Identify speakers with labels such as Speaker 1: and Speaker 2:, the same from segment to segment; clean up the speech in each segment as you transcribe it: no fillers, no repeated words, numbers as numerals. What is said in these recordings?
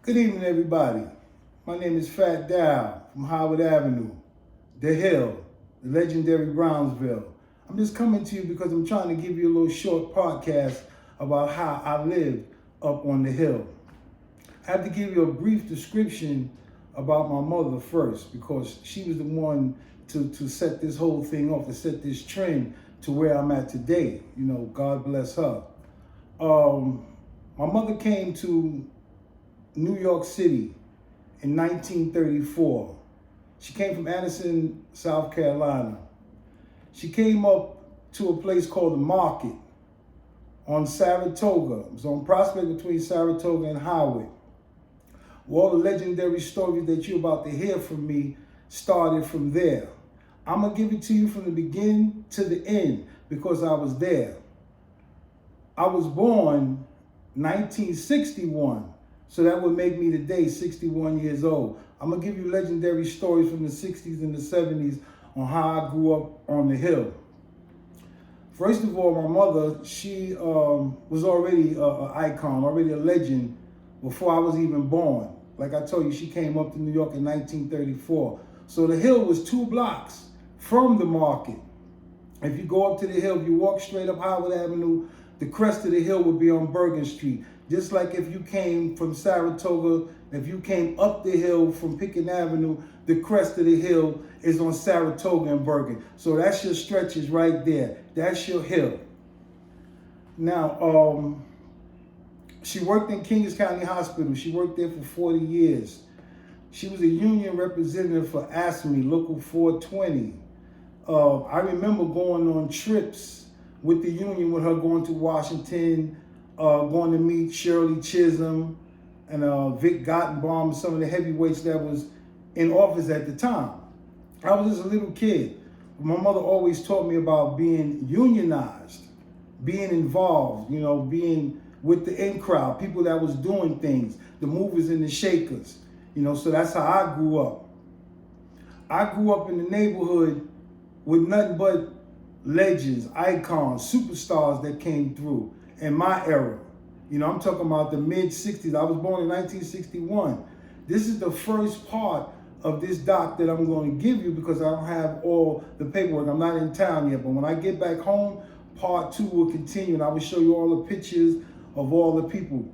Speaker 1: Good evening, everybody. My name is Fat Dow from Howard Avenue, The Hill, the legendary Brownsville. I'm just coming to you because I'm trying to give you a little short podcast about how I lived up on the hill. I have to give you a brief description about my mother first because she was the one to set this whole thing off, to set this trend to where I'm at today. God bless her. My mother came to New York City in 1934. She came from Anderson, South Carolina. She came up to a place called the Market on Saratoga. It was on Prospect between Saratoga and Howard. All the legendary stories that you're about to hear from me started from there. I'm going to give it to you from the beginning to the end because I was there. I was born 1961. So that would make me today 61 years old. I'm going to give you legendary stories from the 60s and the 70s on how I grew up on the hill. First of all, my mother, she was already an icon, already a legend before I was even born. Like I told you, she came up to New York in 1934. So the hill was 2 blocks from the Market. If you go up to the hill, if you walk straight up Howard Avenue, the crest of the hill would be on Bergen Street. Just like if you came from Saratoga, if you came up the hill from Pickett Avenue, the crest of the hill is on Saratoga and Bergen. So that's your stretches right there. That's your hill. Now, she worked in Kings County Hospital. She worked there for 40 years. She was a union representative for ASME, Local 420. I remember going on trips with the union, with her going to Washington, going to meet Shirley Chisholm and Vic Gottenbaum, some of the heavyweights that was in office at the time. I was just a little kid. My mother always taught me about being unionized, being involved, being with the in crowd, people that was doing things, the movers and the shakers, so that's how I grew up. I grew up in the neighborhood with nothing but legends, icons, superstars that came through in my era. I'm talking about the mid-60s. I was born in 1961. This is the first part of this doc that I'm going to give you because I don't have all the paperwork. I'm not in town yet, but when I get back home, part 2 will continue, and I will show you all the pictures of all the people.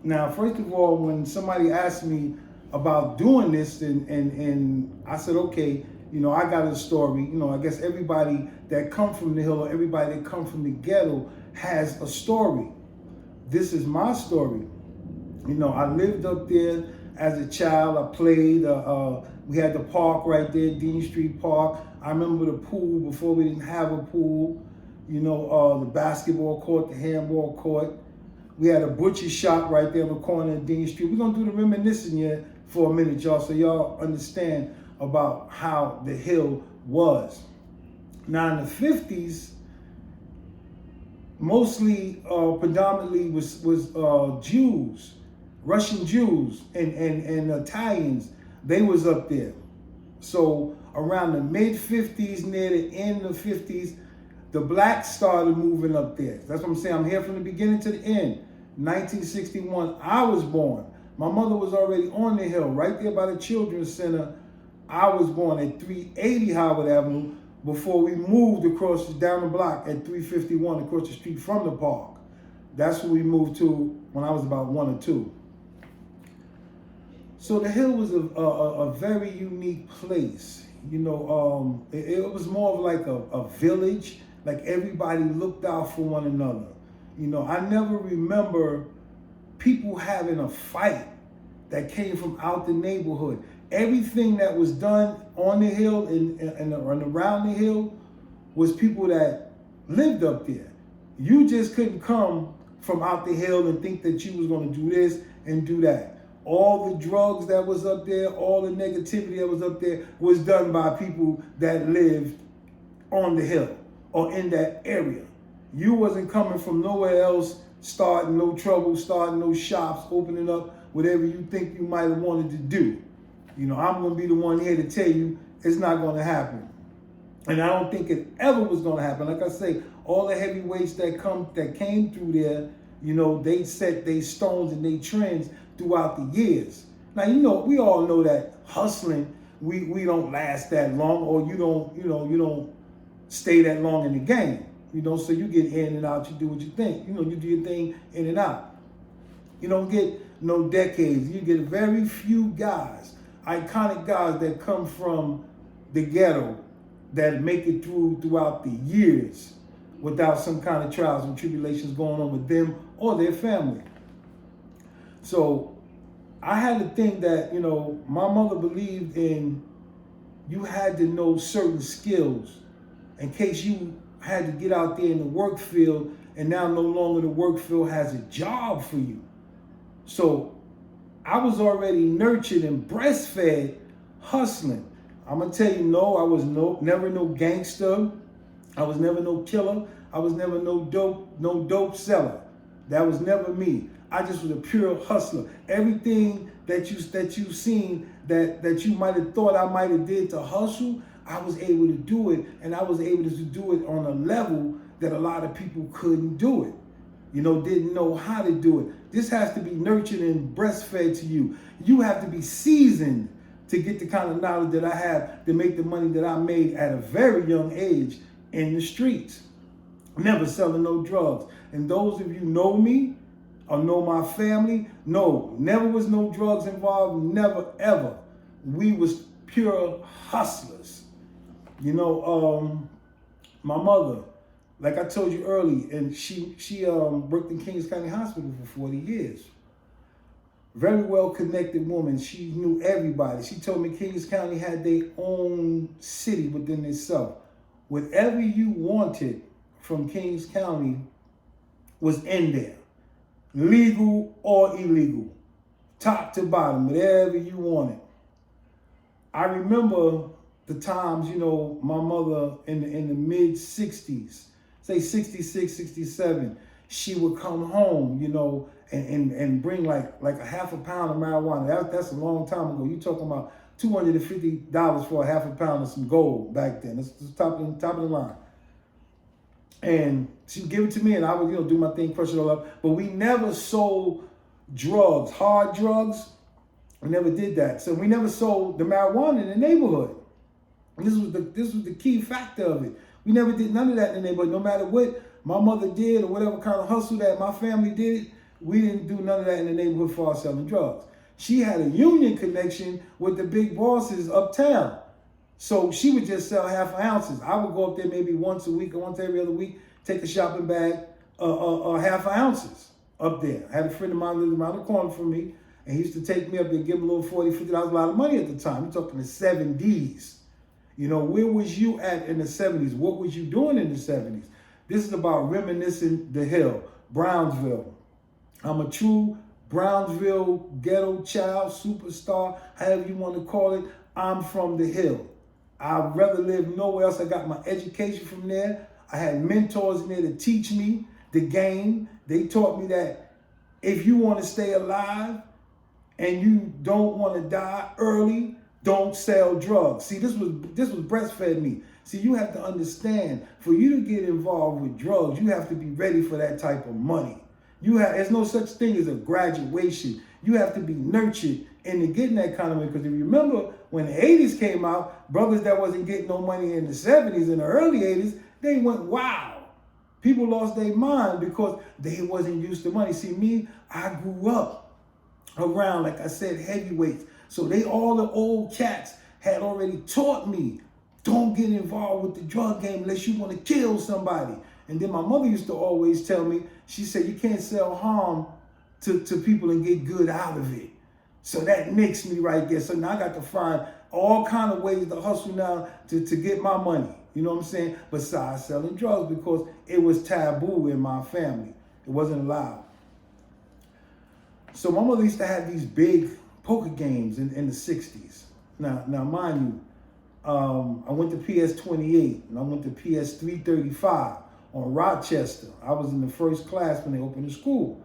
Speaker 1: Now, first of all, when somebody asked me about doing this, and I said, okay, I got a story. I guess everybody that come from the hill or everybody that come from the ghetto has a story. This is my story. I lived up there as a child. I played. We had the park right there, Dean Street Park. I remember the pool before we didn't have a pool. The basketball court, the handball court. We had a butcher shop right there on the corner of Dean Street. We're going to do the reminiscing here for a minute, y'all, so y'all understand about how the hill was. Now in the 50s, mostly predominantly was Jews, Russian Jews and Italians. They was up there. So around the mid-50s, near the end of the 50s, the blacks started moving up there. That's what I'm saying. I'm here from the beginning to the end. 1961, I was born. My mother was already on the hill, right there by the Children's Center. I was born at 380 Howard Avenue before we moved across down the block at 351 across the street from the park. That's where we moved to when I was about 1 or 2. So the hill was a very unique place. It was more of like a village, like everybody looked out for one another. I never remember people having a fight that came from out the neighborhood. Everything that was done on the hill and around the hill was people that lived up there. You just couldn't come from out the hill and think that you was going to do this and do that. All the drugs that was up there, all the negativity that was up there was done by people that lived on the hill or in that area. You wasn't coming from nowhere else, starting no trouble, starting no shops, opening up whatever you think you might have wanted to do. I'm going to be the one here to tell you it's not going to happen. And I don't think it ever was going to happen. Like I say, all the heavyweights that came through there, they set their stones and their trends throughout the years. Now, we all know that hustling, we don't last that long, or you don't stay that long in the game. So you get in and out, you do what you think. You do your thing in and out. You don't get no decades. You get very few guys, iconic guys that come from the ghetto that make it throughout the years without some kind of trials and tribulations going on with them or their family. So I had to think that, my mother believed in you had to know certain skills in case you had to get out there in the work field and now no longer the work field has a job for you. So I was already nurtured and breastfed hustling. I'm going to tell you, no, I was never no gangster. I was never no killer. I was never no dope seller. That was never me. I just was a pure hustler. Everything that you've seen that you might have thought I might have did to hustle, I was able to do it, and I was able to do it on a level that a lot of people couldn't do it. Didn't know how to do it. This has to be nurtured and breastfed to you. You have to be seasoned to get the kind of knowledge that I have to make the money that I made at a very young age in the streets. Never selling no drugs. And those of you know me or know my family, no, never was no drugs involved, never ever. We was pure hustlers. My mother, like I told you early, and she worked in Kings County Hospital for 40 years. Very well connected woman. She knew everybody. She told me Kings County had their own city within itself. Whatever you wanted from Kings County was in there. Legal or illegal. Top to bottom, whatever you wanted. I remember the times, my mother in the mid 60s, say 66, 67, she would come home, and bring like a half a pound of marijuana. That's a long time ago. You talking about $250 for a half a pound of some gold back then. That's the top of the line. And she'd give it to me, and I would, do my thing, crush it all up. But we never sold drugs, hard drugs. We never did that. So we never sold the marijuana in the neighborhood. And this was the key factor of it. We never did none of that in the neighborhood. No matter what my mother did or whatever kind of hustle that my family did, we didn't do none of that in the neighborhood for us selling drugs. She had a union connection with the big bosses uptown. So she would just sell half ounces. I would go up there maybe once a week or once every other week, take a shopping bag, half ounces up there. I had a friend of mine lived around the corner from me, and he used to take me up there and give him a little $40, $50, a lot of money at the time. We're talking the 70s. Where was you at in the 70s? What was you doing in the 70s? This is about reminiscing the hill, Brownsville. I'm a true Brownsville ghetto child, superstar, however you want to call it. I'm from the hill. I'd rather live nowhere else. I got my education from there. I had mentors in there to teach me the game. They taught me that if you want to stay alive and you don't want to die early, don't sell drugs. See, this was breastfed me. See, you have to understand, for you to get involved with drugs, you have to be ready for that type of money. There's no such thing as a graduation. You have to be nurtured into getting that kind of money. Because if you remember, when the 80s came out, brothers that wasn't getting no money in the 70s and the early 80s, they went wild. People lost their mind because they wasn't used to money. See, me, I grew up around, like I said, heavyweights. So all the old cats had already taught me, don't get involved with the drug game unless you want to kill somebody. And then my mother used to always tell me, she said, you can't sell harm to people and get good out of it. So that mixed me right there. So now I got to find all kind of ways to hustle now to get my money. You know what I'm saying? Besides selling drugs, because it was taboo in my family. It wasn't allowed. So my mother used to have these big poker games in the 60s. Now mind you, I went to PS 28 and I went to PS 335 on Rochester. I was in the first class when they opened the school.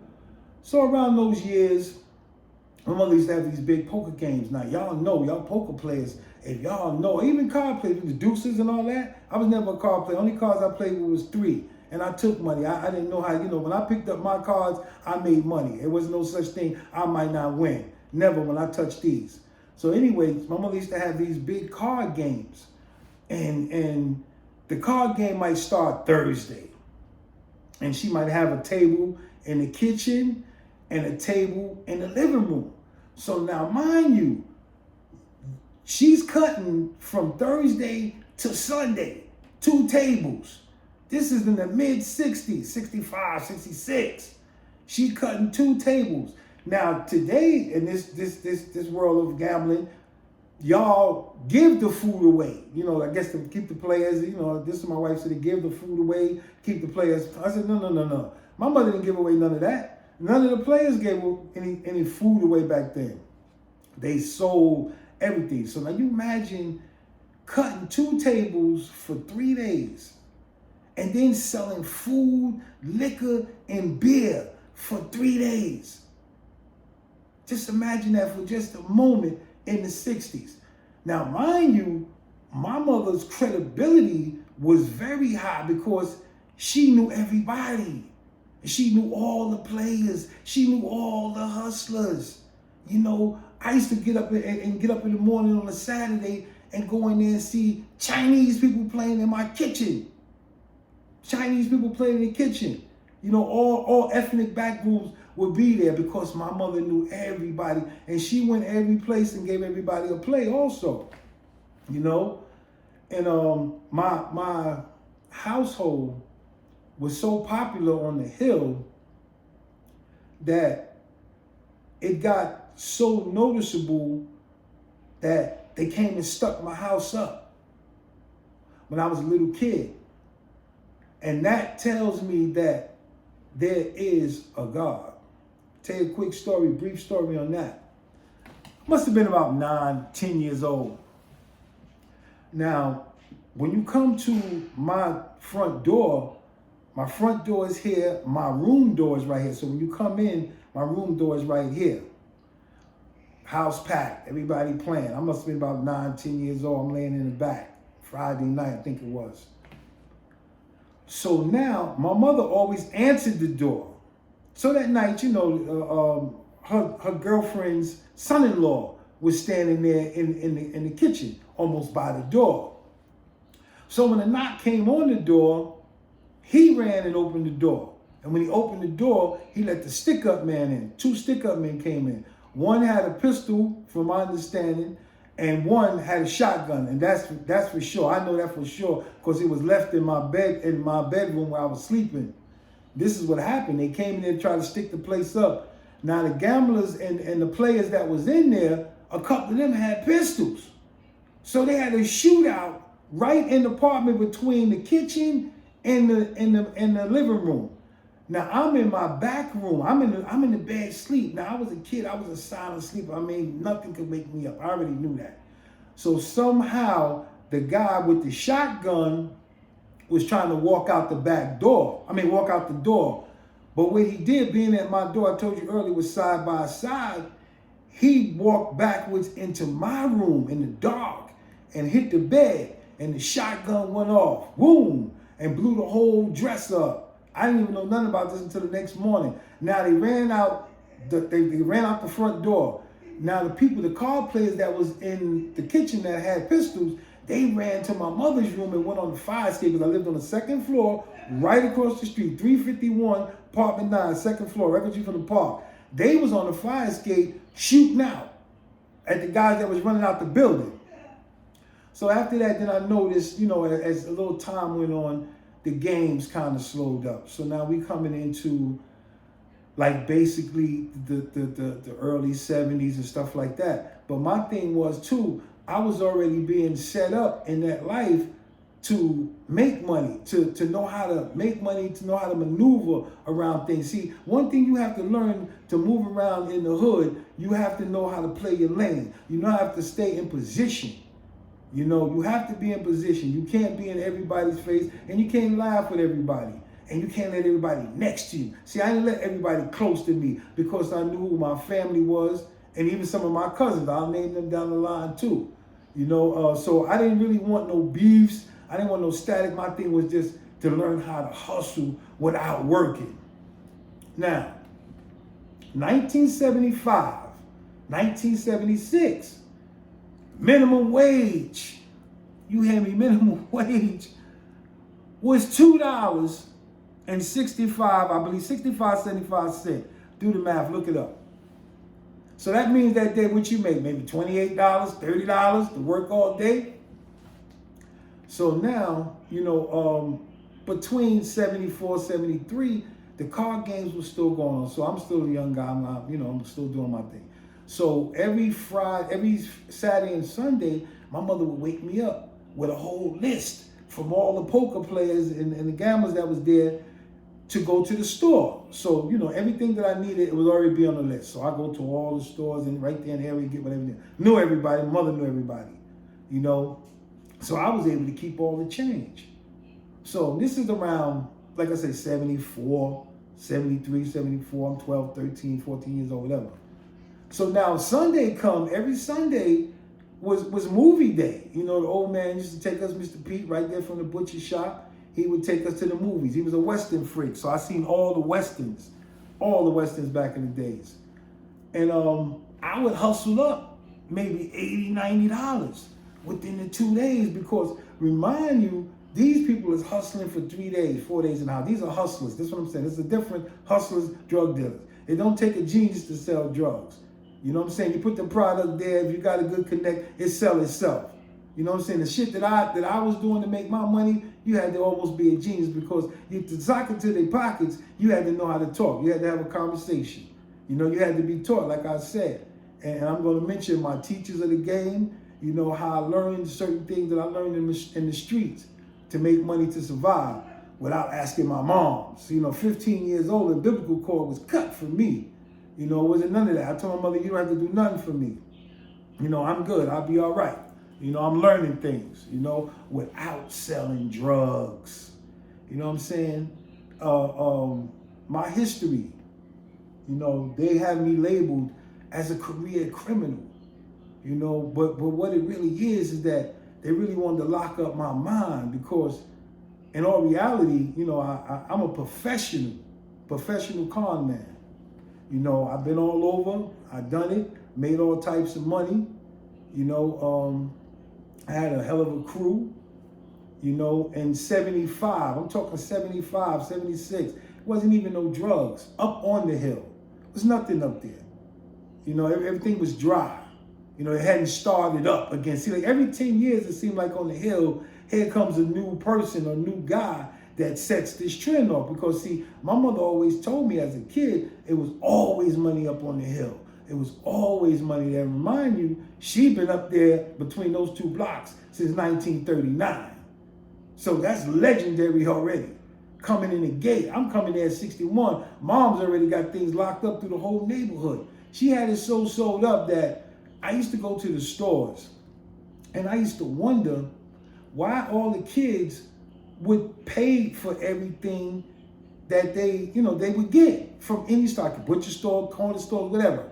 Speaker 1: So around those years, my mother used to have these big poker games. Now y'all know, y'all poker players, if y'all know, even card players, the deuces and all that, I was never a card player. Only cards I played with was 3. and I took money. I didn't know how, when I picked up my cards, I made money. There was no such thing, I might not win. Never when I touched these. So anyways, my mother used to have these big card games. And the card game might start Thursday. And she might have a table in the kitchen and a table in the living room. So now, mind you, she's cutting from Thursday to Sunday, 2 tables. This is in the mid-60s, 65, 66. She's cutting 2 tables. Now, today, in this world of gambling, y'all give the food away. I guess to keep the players, this is my wife said, to give the food away, keep the players. I said, no. My mother didn't give away none of that. None of the players gave any food away back then. They sold everything. So now you imagine cutting 2 tables for 3 days and then selling food, liquor, and beer for 3 days. Just imagine that for just a moment in the 60s. Now, mind you, my mother's credibility was very high because she knew everybody. She knew all the players. She knew all the hustlers. I used to get up in the morning on a Saturday and go in there and see Chinese people playing in my kitchen. Chinese people playing in the kitchen. All ethnic backgrounds would be there because my mother knew everybody. And she went every place and gave everybody a play also. And my household was so popular on the hill that it got so noticeable that they came and stuck my house up when I was a little kid. And that tells me that there is a God. Tell you a quick story, brief story on that. Must have been about 9, 10 years old. Now, when you come to my front door is here, my room door is right here. So when you come in, my room door is right here. House packed, everybody playing. I must have been about 9, 10 years old. I'm laying in the back. Friday night, I think it was. So now, my mother always answered the door. So that night, her girlfriend's son-in-law was standing there in the kitchen, almost by the door. So when the knock came on the door, he ran and opened the door. And when he opened the door, he let the stick-up man in. 2 stick-up men came in. One had a pistol, from my understanding, and one had a shotgun. And that's for sure. I know that for sure because it was left in my bedroom where I was sleeping. This is what happened. They came in there and tried to stick the place up. Now, the gamblers and the players that was in there, a couple of them had pistols. So they had a shootout right in the apartment between the kitchen and the living room. Now, I'm in my back room. I'm in the bed sleep. Now, I was a kid. I was a silent sleeper. Nothing could wake me up. I already knew that. So somehow, the guy with the shotgun was trying to walk out the door. But what he did, being at my door, I told you earlier, was side by side, he walked backwards into my room in the dark and hit the bed, and the shotgun went off, boom, and blew the whole dresser up. I didn't even know nothing about this until the next morning. Now they ran out the front door. Now the card players that was in the kitchen that had pistols, they ran to my mother's room and went on the fire escape because I lived on the 2nd floor, right across the street, 351, apartment 9, 2nd floor, right across from the park. They was on the fire escape shooting out at the guys that was running out the building. So after that, then I noticed, as a little time went on, the games kind of slowed up. So now we coming into like basically the early 70s and stuff like that. But my thing was too, I was already being set up in that life to make money, to know how to make money, to know how to maneuver around things. See, one thing you have to learn to move around in the hood, you have to know how to play your lane. You have to stay in position. You have to be in position. You can't be in everybody's face, and you can't laugh with everybody, and you can't let everybody next to you. See, I didn't let everybody close to me because I knew who my family was, and even some of my cousins. I'll name them down the line too. So I didn't really want no beefs. I didn't want no static. My thing was just to learn how to hustle without working. Now, 1975, 1976, minimum wage, you hear me, minimum wage was $2.65, I believe, 65.75. Do the math, look it up. So that means that day, what you make, maybe $28, $30 to work all day. So now, between 74, 73, the card games were still going on. So I'm still a young guy. I'm still doing my thing. So every Saturday and Sunday, my mother would wake me up with a whole list from all the poker players and the gamblers that was there to go to the store. So, everything that I needed, it would already be on the list. So I go to all the stores and right there in the area, get whatever. Knew everybody, mother knew everybody, So I was able to keep all the change. So this is around, like I say, 74, 73, 74, I'm 12, 13, 14 years old, whatever. So now Sunday come, every Sunday was movie day. The old man used to take us, Mr. Pete, right there from the butcher shop. He would take us to the movies. He was a Western freak. So I seen all the Westerns back in the days. And I would hustle up maybe $80, $90 within the 2 days because, remind you, these people is hustling for 3 days, 4 days an hour. These are hustlers. That's what I'm saying. It's a different hustlers, drug dealers. It don't take a genius to sell drugs. You know what I'm saying? You put the product there. If you got a good connect, it sells itself. You know what I'm saying? The shit that I was doing to make my money, you had to almost be a genius because to sock it to their pockets, you had to know how to talk. You had to have a conversation. You had to be taught, like I said. And I'm going to mention my teachers of the game, how I learned certain things that I learned in the streets to make money to survive without asking my mom. So, 15 years old, the biblical cord was cut for me. It wasn't none of that. I told my mother, you don't have to do nothing for me. I'm good. I'll be all right. I'm learning things, without selling drugs. You know what I'm saying? My history, they have me labeled as a career criminal, but what it really is that they really wanted to lock up my mind because in all reality, I'm a professional con man. I've been all over, I've done it, made all types of money, I had a hell of a crew, in 75, I'm talking 75, 76, it wasn't even no drugs up on the hill. There was nothing up there. Everything was dry. It hadn't started up again. See, like every 10 years, it seemed like on the hill, here comes a new person, a new guy that sets this trend off. Because see, my mother always told me as a kid, it was always money up on the hill. It was always money there. Remind you, she'd been up there between those two blocks since 1939. So that's legendary already. Coming in the gate, I'm coming there at 61. Mom's already got things locked up through the whole neighborhood. She had it so sold up that I used to go to the stores and I used to wonder why all the kids would pay for everything that they would get from any store, butcher store, corner store, whatever.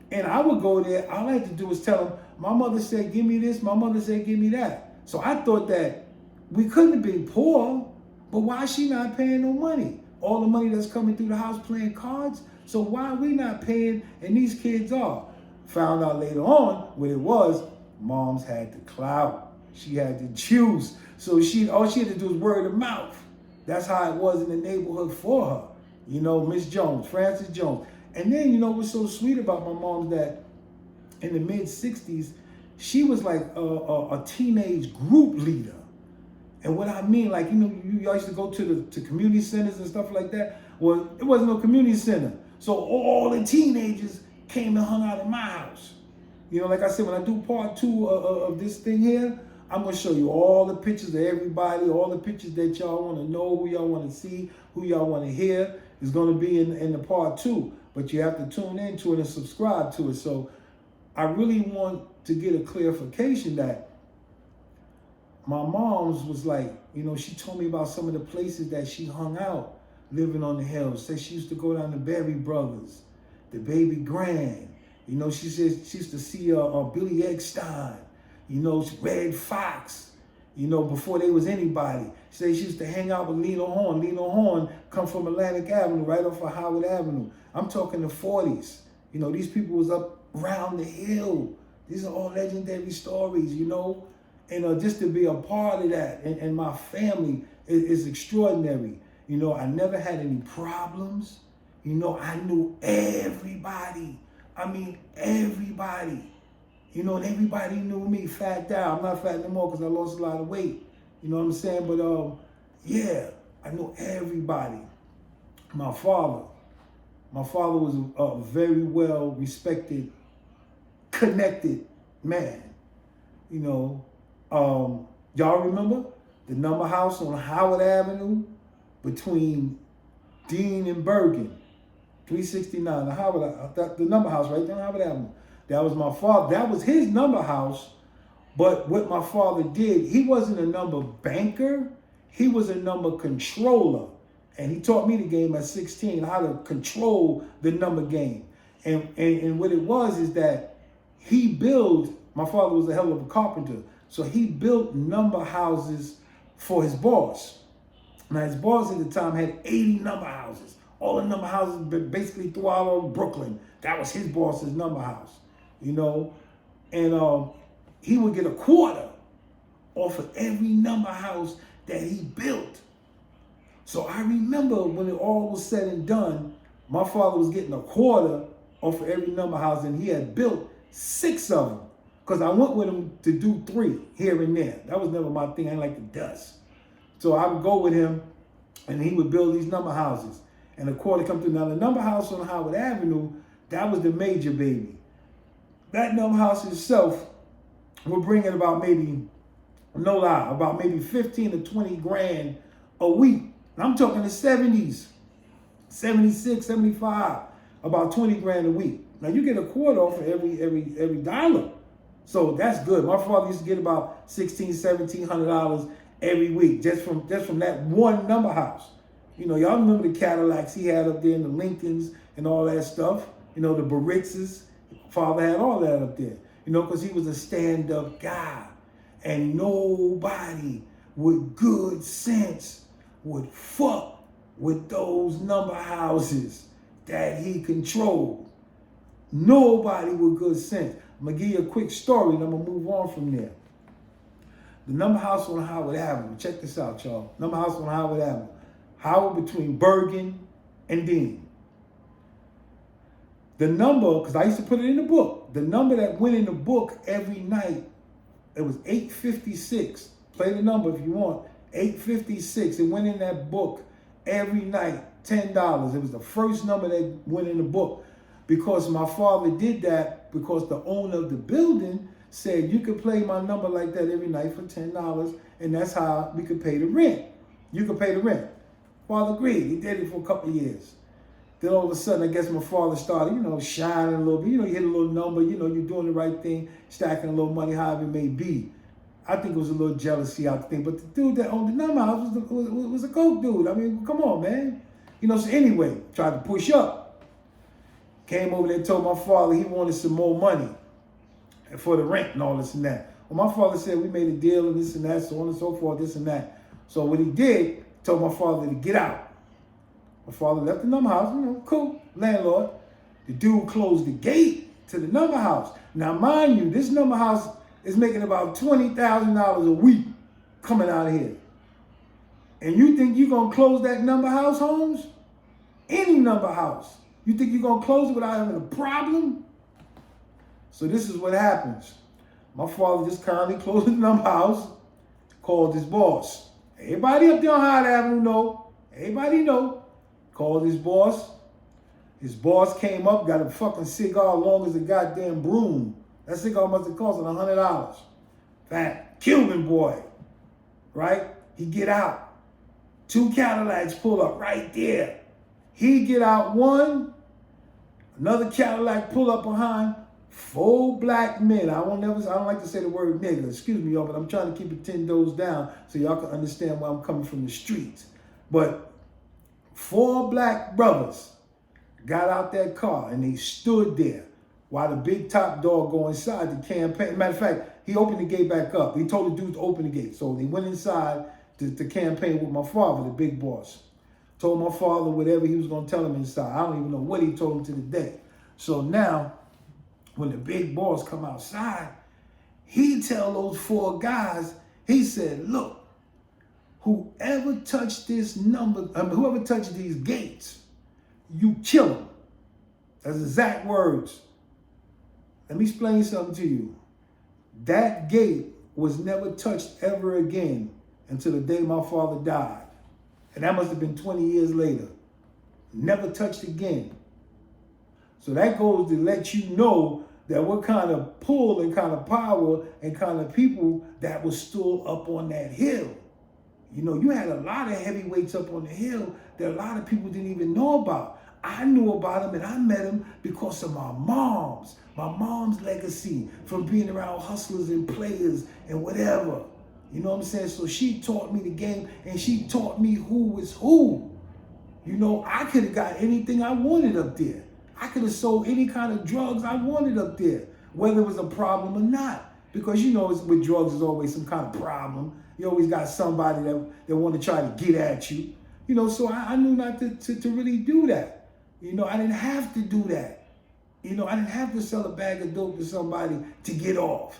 Speaker 1: And I would go there, all I had to do was tell them, my mother said, give me this, my mother said, give me that. So I thought that we couldn't have been poor, but why is she not paying no money? All the money that's coming through the house playing cards, so why are we not paying and these kids are? Found out later on what it was, moms had the clout. She had the juice. So all she had to do was word of mouth. That's how it was in the neighborhood for her. Miss Jones, Frances Jones. And then, what's so sweet about my mom that in the mid-60s, she was like a teenage group leader. And what I mean, like, you used to go to community centers and stuff like that. Well, it wasn't no community center. So all the teenagers came and hung out at my house. Like I said, when I do part 2 of this thing here, I'm going to show you all the pictures of everybody, all the pictures that y'all want to know, who y'all want to see, who y'all want to hear. Is going to be in the part 2. But you have to tune into it and subscribe to it. So I really want to get a clarification that my mom's was like, she told me about some of the places that she hung out living on the hills. Said she used to go down to Berry Brothers, the Baby Grand. She said she used to see Billy Eckstein, Red Fox, You know, before they was anybody. She said she used to hang out with Lena Horne. Lena Horne come from Atlantic Avenue, right off of Howard Avenue. I'm talking the 40s. You know, these people was up around the hill. These are all legendary stories, you know. And just to be a part of that and my family is extraordinary. You know, I never had any problems. You know, I knew everybody. I mean, everybody. You know, and everybody knew me, fat down. I'm not fat anymore because I lost a lot of weight. You know what I'm saying? But yeah, I knew everybody. My father was a very well respected, connected man. You know, y'all remember the number house on Howard Avenue between Dean and Bergen, 369. The number house right there on Howard Avenue. That was my father. That was his number house. But what my father did, he wasn't a number banker. He was a number controller. And he taught me the game at 16, how to control the number game. And what it was is that he built, my father was a hell of a carpenter. So he built number houses for his boss. Now his boss at the time had 80 number houses. All the number houses basically throughout all Brooklyn. That was his boss's number house. You know, and he would get a quarter off of every number house that he built. So I remember when it all was said and done, my father was getting a quarter off of every number house, and he had built 6 of them. Because I went with him to do 3 here and there. That was never my thing. I didn't like the dust. So I would go with him, and he would build these number houses. And a quarter come through. Now the number house on Howard Avenue, that was the major baby. That number house itself will bring in about maybe, no lie, about maybe 15 to 20 grand a week. And I'm talking the 70s, 76, 75, about 20 grand a week. Now you get a quarter off of every dollar. So that's good. My father used to get about $1,600, $1,700 every week just from that one number house. You know, y'all remember the Cadillacs he had up there, and the Lincolns and all that stuff. You know, the Baritzes. Father had all that up there, you know, because he was a stand-up guy. And nobody with good sense would fuck with those number houses that he controlled. Nobody with good sense. I'm going to give you a quick story and I'm going to move on from there. The number house on Howard Avenue. Check this out, y'all. Number house on Howard Avenue. Howard between Bergen and Dean. The number, because I used to put it in the book, the number that went in the book every night, it was 856. Play the number if you want. 856. It went in that book every night, $10. It was the first number that went in the book because my father did that because the owner of the building said you could play my number like that every night for $10, and that's how we could pay the rent. You could pay the rent. Father agreed. He did it for a couple of years. Then all of a sudden, I guess my father started, you know, shining a little bit. You know, you hit a little number, you know, you're doing the right thing, stacking a little money, however it may be. I think it was a little jealousy out the thing. But the dude that owned the number house was a coke dude. I mean, come on, man. You know, so anyway, tried to push up. Came over there and told my father he wanted some more money for the rent and all this and that. Well, my father said we made a deal and this and that, so on and so forth, this and that. So what he did, told my father to get out. My father left the number house, you know, cool, landlord. The dude closed the gate to the number house. Now, mind you, this number house is making about $20,000 a week coming out of here. And you think you're going to close that number house, Holmes? Any number house. You think you're going to close it without having a problem? So this is what happens. My father just kindly closed the number house, called his boss. Everybody up there on Howard Avenue know. Everybody know. Called his boss. His boss came up, got a fucking cigar long as a goddamn broom. That cigar must have cost him $100. Fat Cuban boy, right? He get out. 2 Cadillacs pull up right there. He get out one. Another Cadillac pull up behind. 4 black men. I don't like to say the word nigga. Excuse me, y'all, but I'm trying to keep it 10 toes down so y'all can understand where I'm coming from the streets. But 4 black brothers got out that car and they stood there while the big top dog go inside the campaign. Matter of fact, He opened the gate back up. He told the dude to open the gate. So they went inside to campaign with my father, the big boss. Told my father whatever he was going to tell him inside. I don't even know what he told him to the day. So now, when the big boss come outside, he tell those 4 guys, he said, look, whoever touched this whoever touched these gates, you kill him. That's exact words. Let me explain something to you. That gate was never touched ever again until the day my father died. And that must have been 20 years later. Never touched again. So that goes to let you know that what kind of pull and kind of power and kind of people that was still up on that hill. You know, you had a lot of heavyweights up on the hill that a lot of people didn't even know about. I knew about them and I met them because of my mom's legacy from being around hustlers and players and whatever. You know what I'm saying? So she taught me the game and she taught me who was who. You know, I could have got anything I wanted up there. I could have sold any kind of drugs I wanted up there, whether it was a problem or not. Because you know, with drugs, there's always some kind of problem. You always got somebody that want to try to get at you. You know, so I knew not to really do that. You know, I didn't have to do that. You know, I didn't have to sell a bag of dope to somebody to get off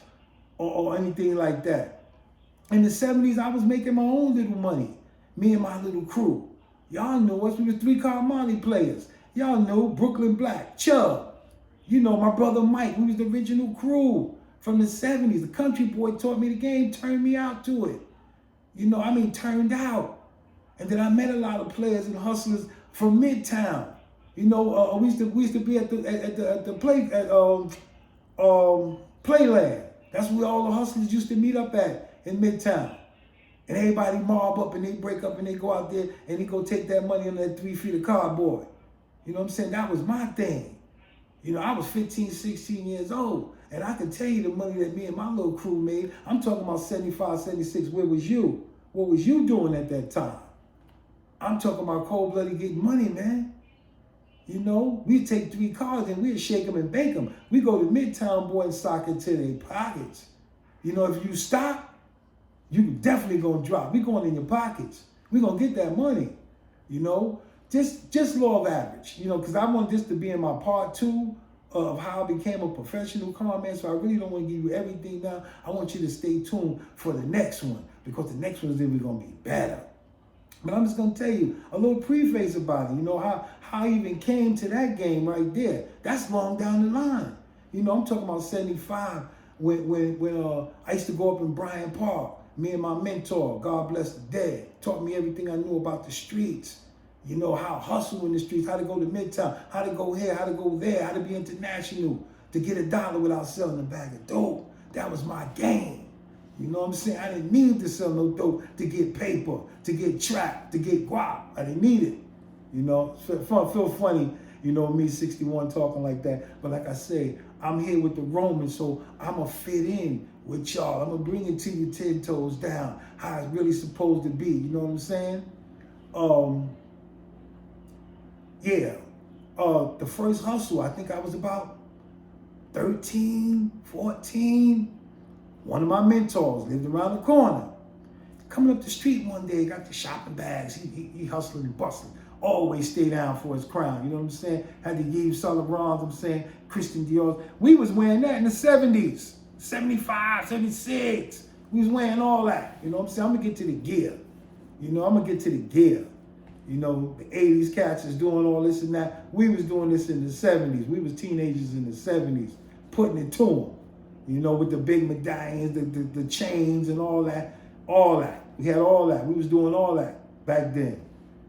Speaker 1: or anything like that. In the 70s, I was making my own little money. Me and my little crew. Y'all know us. We were 3-car Monty players. Y'all know Brooklyn Black, Chubb. You know, my brother Mike. We was the original crew from the 70s. The country boy taught me the game, turned me out to it. You know, I mean, turned out. And then I met a lot of players and hustlers from Midtown. You know, we used to be at the Playland. That's where all the hustlers used to meet up at in Midtown. And everybody mob up and they break up and they go out there and they go take that money on that 3 feet of cardboard. You know what I'm saying? That was my thing. You know, I was 15, 16 years old. And I can tell you the money that me and my little crew made. I'm talking about 75, 76. Where was you? What was you doing at that time? I'm talking about cold-blooded getting money, man. You know, we'd take 3 cars and we'd shake them and bake them. We go to Midtown, boy, and sock it to their pockets. You know, if you stop, you definitely gonna drop. We going in your pockets. We gonna get that money. You know, just law of average. You know, because I want this to be in my part 2 of how I became a professional con man. So I really don't want to give you everything now. I want you to stay tuned for the next one because the next one is then gonna be better. But I'm just gonna tell you a little preface about it. You know how I even came to that game right there. That's long down the line. You know, I'm talking about 75 when I used to go up in Bryant Park. Me and my mentor, God bless the dead, taught me everything I knew about the streets. You know, how to hustle in the streets, how to go to Midtown, how to go here, how to go there, how to be international, to get $1 without selling a bag of dope. That was my game. You know what I'm saying? I didn't need to sell no dope to get paper, to get trap, to get guap. I didn't need it. You know, feel funny, you know, me 61 talking like that. But like I say, I'm here with the Romans, so I'm going to fit in with y'all. I'm going to bring it to you 10 toes down, how it's really supposed to be. You know what I'm saying? The first hustle, I think I was about 13, 14. One of my mentors lived around the corner. Coming up the street one day, got the shopping bags. He hustling and bustling. Always stay down for his crown. You know what I'm saying? Had the Yves Saint Laurents, I'm saying, Christian Dior. We was wearing that in the 70s. 75, 76. We was wearing all that. You know what I'm saying? I'm going to get to the gear. You know, I'm going to get to the gear. You know, the 80s cats is doing all this and that. We was doing this in the 70s. We was teenagers in the 70s, putting it to them. You know, with the big medallions, the chains and all that. All that. We had all that. We was doing all that back then.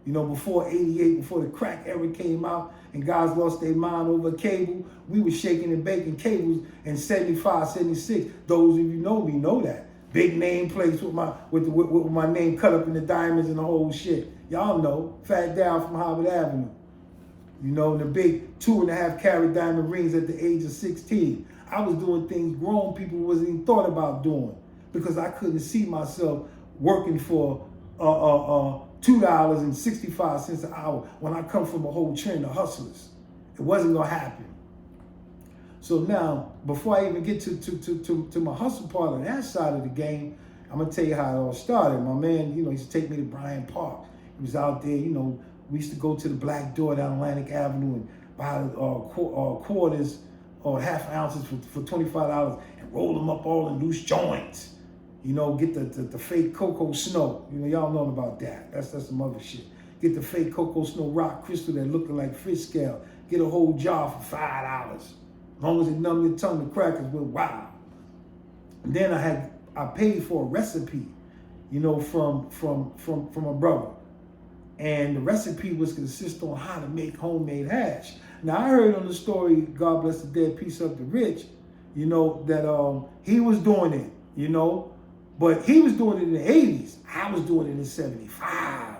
Speaker 1: You know, before 88, before the crack era came out and guys lost their mind over cable, we was shaking and baking cables in 75, 76. Those of you know me know that. Big name plates with my name cut up in the diamonds and the whole shit. Y'all know, Fat Down from Harvard Avenue. You know, the big 2.5 carat diamond rings at the age of 16. I was doing things grown people wasn't even thought about doing because I couldn't see myself working for $2.65 an hour when I come from a whole trend of hustlers. It wasn't gonna happen. So now, before I even get to my hustle part of that side of the game, I'm gonna tell you how it all started. My man, he used to take me to Bryant Park. He was out there, we used to go to the Black Door down Atlantic Avenue and buy quarters or half ounces for $25 and roll them up all in loose joints. Get the fake cocoa snow. Y'all know about that. That's some other shit. Get the fake cocoa snow rock crystal that looked like fish scale. Get a whole jar for $5. As long as it numb your tongue, the crackers were wild. And then I paid for a recipe, from a brother. And the recipe was consist on how to make homemade hash. Now I heard on the story, God bless the dead, peace up the rich, that he was doing it, but he was doing it in the 80s. I was doing it in 75.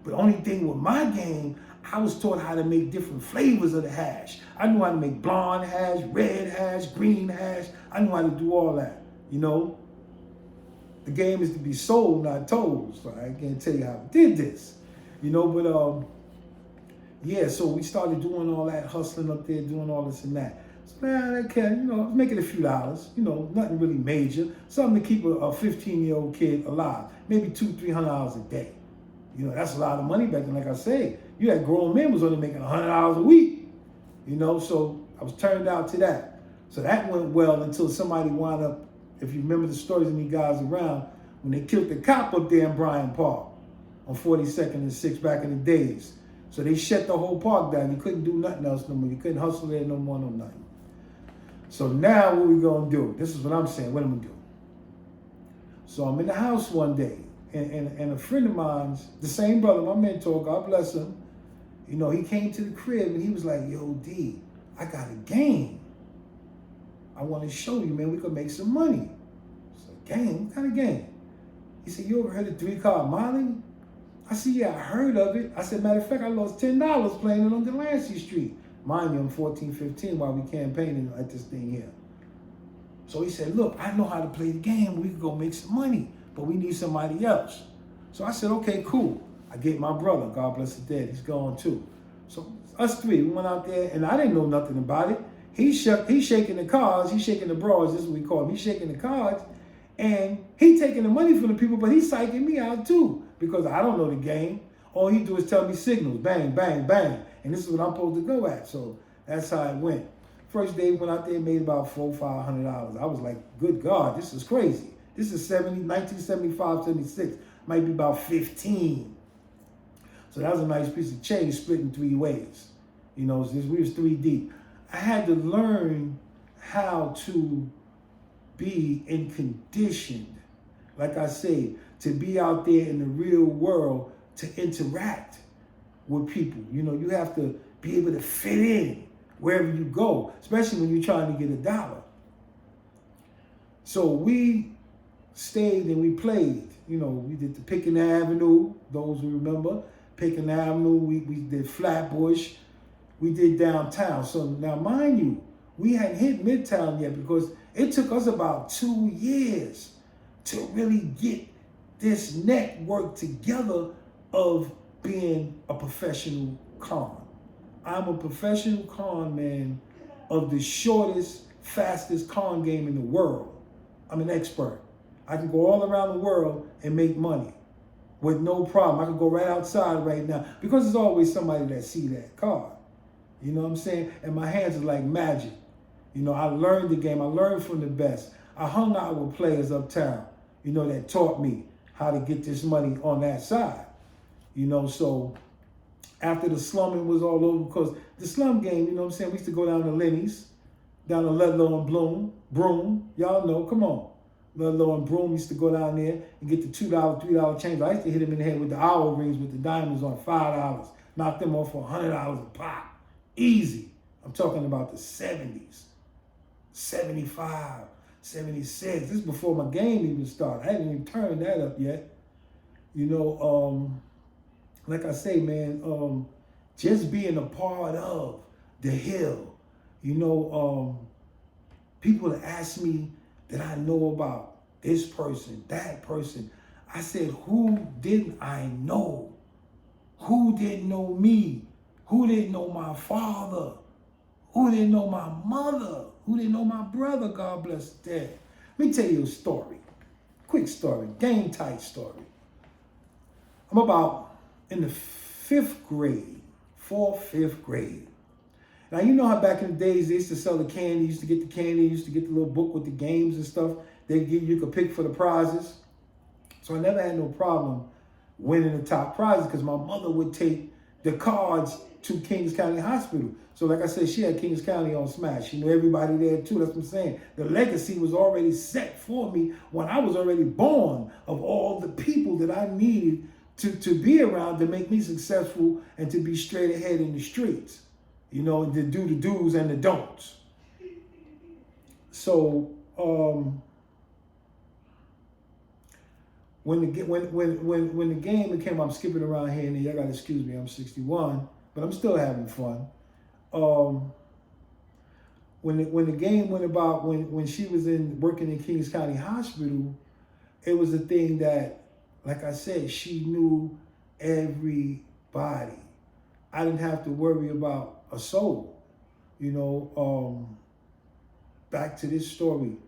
Speaker 1: But the only thing with my game, I was taught how to make different flavors of the hash. I knew how to make blonde hash, red hash, green hash. I knew how to do all that, The game is to be sold, not told. So I can't tell you how I did this, but yeah, so we started doing all that, hustling up there, doing all this and that. So man, I was making a few dollars, nothing really major. Something to keep a 15-year-old kid alive. Maybe $200-300 a day. That's a lot of money back then. Like I say, you had grown men was only making $100 a week. So I was turned out to that. So that went well until somebody wound up, if you remember the stories of me guys around, when they killed the cop up there in Bryant Park on 42nd and 6th back in the days. So they shut the whole park down. You couldn't do nothing else no more. You couldn't hustle there no more, no nothing. So now what we gonna do? This is what I'm saying. What am I gonna do? So I'm in the house one day, and a friend of mine's, the same brother, my mentor, God bless him, he came to the crib and he was like, yo, D, I got a game. I want to show you, man, we could make some money. I said, game? What kind of game? He said, you ever heard of 3-card Molly? I said, yeah, I heard of it. I said, matter of fact, I lost $10 playing it on Delancey Street. Mind you, I'm 14, 15 while we campaigning at this thing here. So he said, look, I know how to play the game. We could go make some money, but we need somebody else. So I said, okay, cool. I get my brother, God bless the dead. He's gone too. So us three, we went out there, and I didn't know nothing about it. He's shaking the cards. He's shaking the bras. This is what we call him. He's shaking the cards. And he taking the money from the people, but he's psyching me out too because I don't know the game. All he do is tell me signals, bang, bang, bang. And this is what I'm supposed to go at. So that's how it went. First day we went out there and made about $400-500. I was like, good God, this is crazy. This is 1975, 76. Might be about 15. So that was a nice piece of change split in 3 ways. We was 3 deep. I had to learn how to be in condition, like I say, to be out there in the real world, to interact with people. You have to be able to fit in wherever you go, especially when you're trying to get a dollar. So we stayed and we played. We did the Picking Avenue, those who remember. Picking Avenue, we did Flatbush, we did downtown. So now mind you, we hadn't hit Midtown yet because it took us about 2 years to really get this network together of being a professional con. I'm a professional con man of the shortest, fastest con game in the world. I'm an expert. I can go all around the world and make money with no problem. I can go right outside right now because there's always somebody that see that card. You know what I'm saying? And my hands are like magic. I learned the game. I learned from the best. I hung out with players uptown, that taught me how to get this money on that side. So after the slumming was all over, because the slum game, we used to go down to Lenny's, down to Ludlow and Broome. Y'all know, come on. Ludlow and Broome used to go down there and get the $2, $3 change. I used to hit them in the head with the owl rings with the diamonds on $5. Knock them off for $100 a pop. Easy. I'm talking about the 70s. 75, 76. This is before my game even started. I hadn't even turned that up yet. Like I say, man, just being a part of the hill. People that ask me that I know about this person, that person. I said, who didn't I know? Who didn't know me? Who didn't know my father? Who didn't know my mother? who didn't know my brother, God bless his dad. Let me tell you a story. Quick story, game tight story. I'm about in the 5th grade, 4th, 5th grade. Now, you know how back in the days they used to sell the candy, you used to get the candy, you used to get the little book with the games and stuff. You could pick for the prizes. So I never had no problem winning the top prizes because my mother would take the cards to Kings County Hospital. So like I said, she had Kings County on smash. She knew everybody there too. That's what I'm saying. The legacy was already set for me when I was already born of all the people that I needed to be around to make me successful and to be straight ahead in the streets. You know, to do the do's and the don'ts. So when the game came, I'm skipping around here and there. Y'all gotta excuse me. I'm 61, but I'm still having fun. When the game went about, when she was working in Kings County Hospital, it was a thing that, like I said, she knew everybody. I didn't have to worry about a soul. You know, back to this story.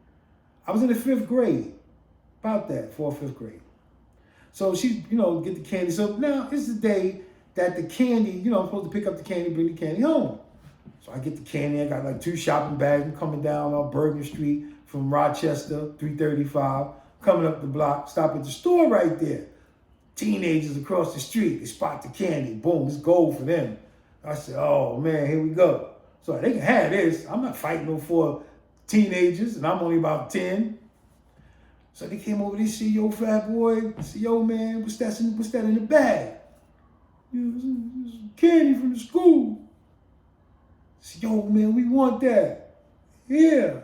Speaker 1: I was in the 5th grade, about that, 4th, 5th grade. So she, you know, get the candy. So now it's the day that the candy, you know, I'm supposed to pick up the candy, bring the candy home. So I get the candy. I got like 2 shopping bags. I'm coming down on Bergen Street from Rochester, 335, coming up the block, stop at the store right there. Teenagers across the street, they spot the candy. Boom, it's gold for them. I said, oh man, here we go. So they can have this. I'm not fighting no for teenagers, and I'm only about 10. So they came over, they see, yo, fat boy. I said, yo, man, what's that in the bag? You know, some candy from the school. I said, yo, man, we want that. Yeah.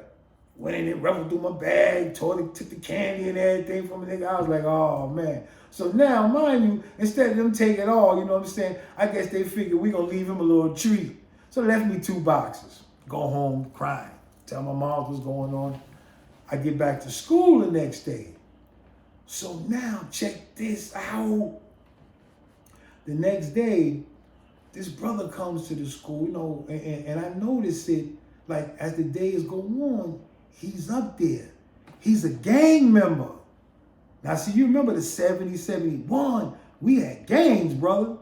Speaker 1: Went in there, ruffled through my bag, took the candy and everything from the nigga. I was like, oh, man. So now, mind you, instead of them taking it all, you know what I'm saying, I guess they figured we're going to leave him a little treat. So they left me 2 boxes. Go home crying. Tell my mom what's going on. I get back to school the next day. So now, check this out. The next day, this brother comes to the school, you know, and I notice it, like, as the days go on, he's up there. He's a gang member. Now, see, you remember the 70, 71, we had gangs, brother.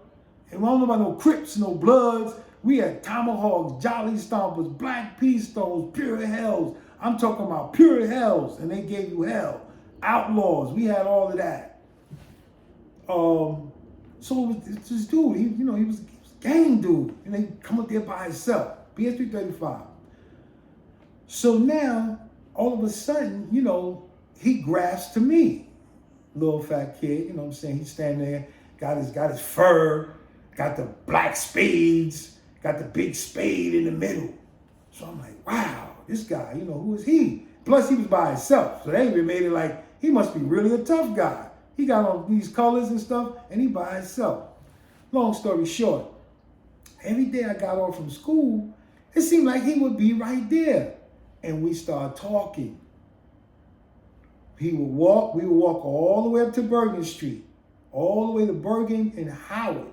Speaker 1: And we don't know about no Crips, no Bloods. We had Tomahawks, Jolly Stompers, Black Peace Stones, Pure Hells. I'm talking about Pure Hells, and they gave you hell. Outlaws, we had all of that. So it was this dude, he was a gang dude, and they come up there by himself, BS 335. So now, all of a sudden, you know, he grasps to me. Little fat kid, you know what I'm saying? He's standing there, got his fur, got the black spades, got the big spade in the middle. So I'm like, wow, this guy, you know, who is he? Plus, he was by himself. So they even made it like he must be really a tough guy. He got on these colors and stuff, and he by himself. Long story short, every day I got off from school, it seemed like he would be right there. And we started talking. We would walk all the way up to Bergen Street, all the way to Bergen and Howard.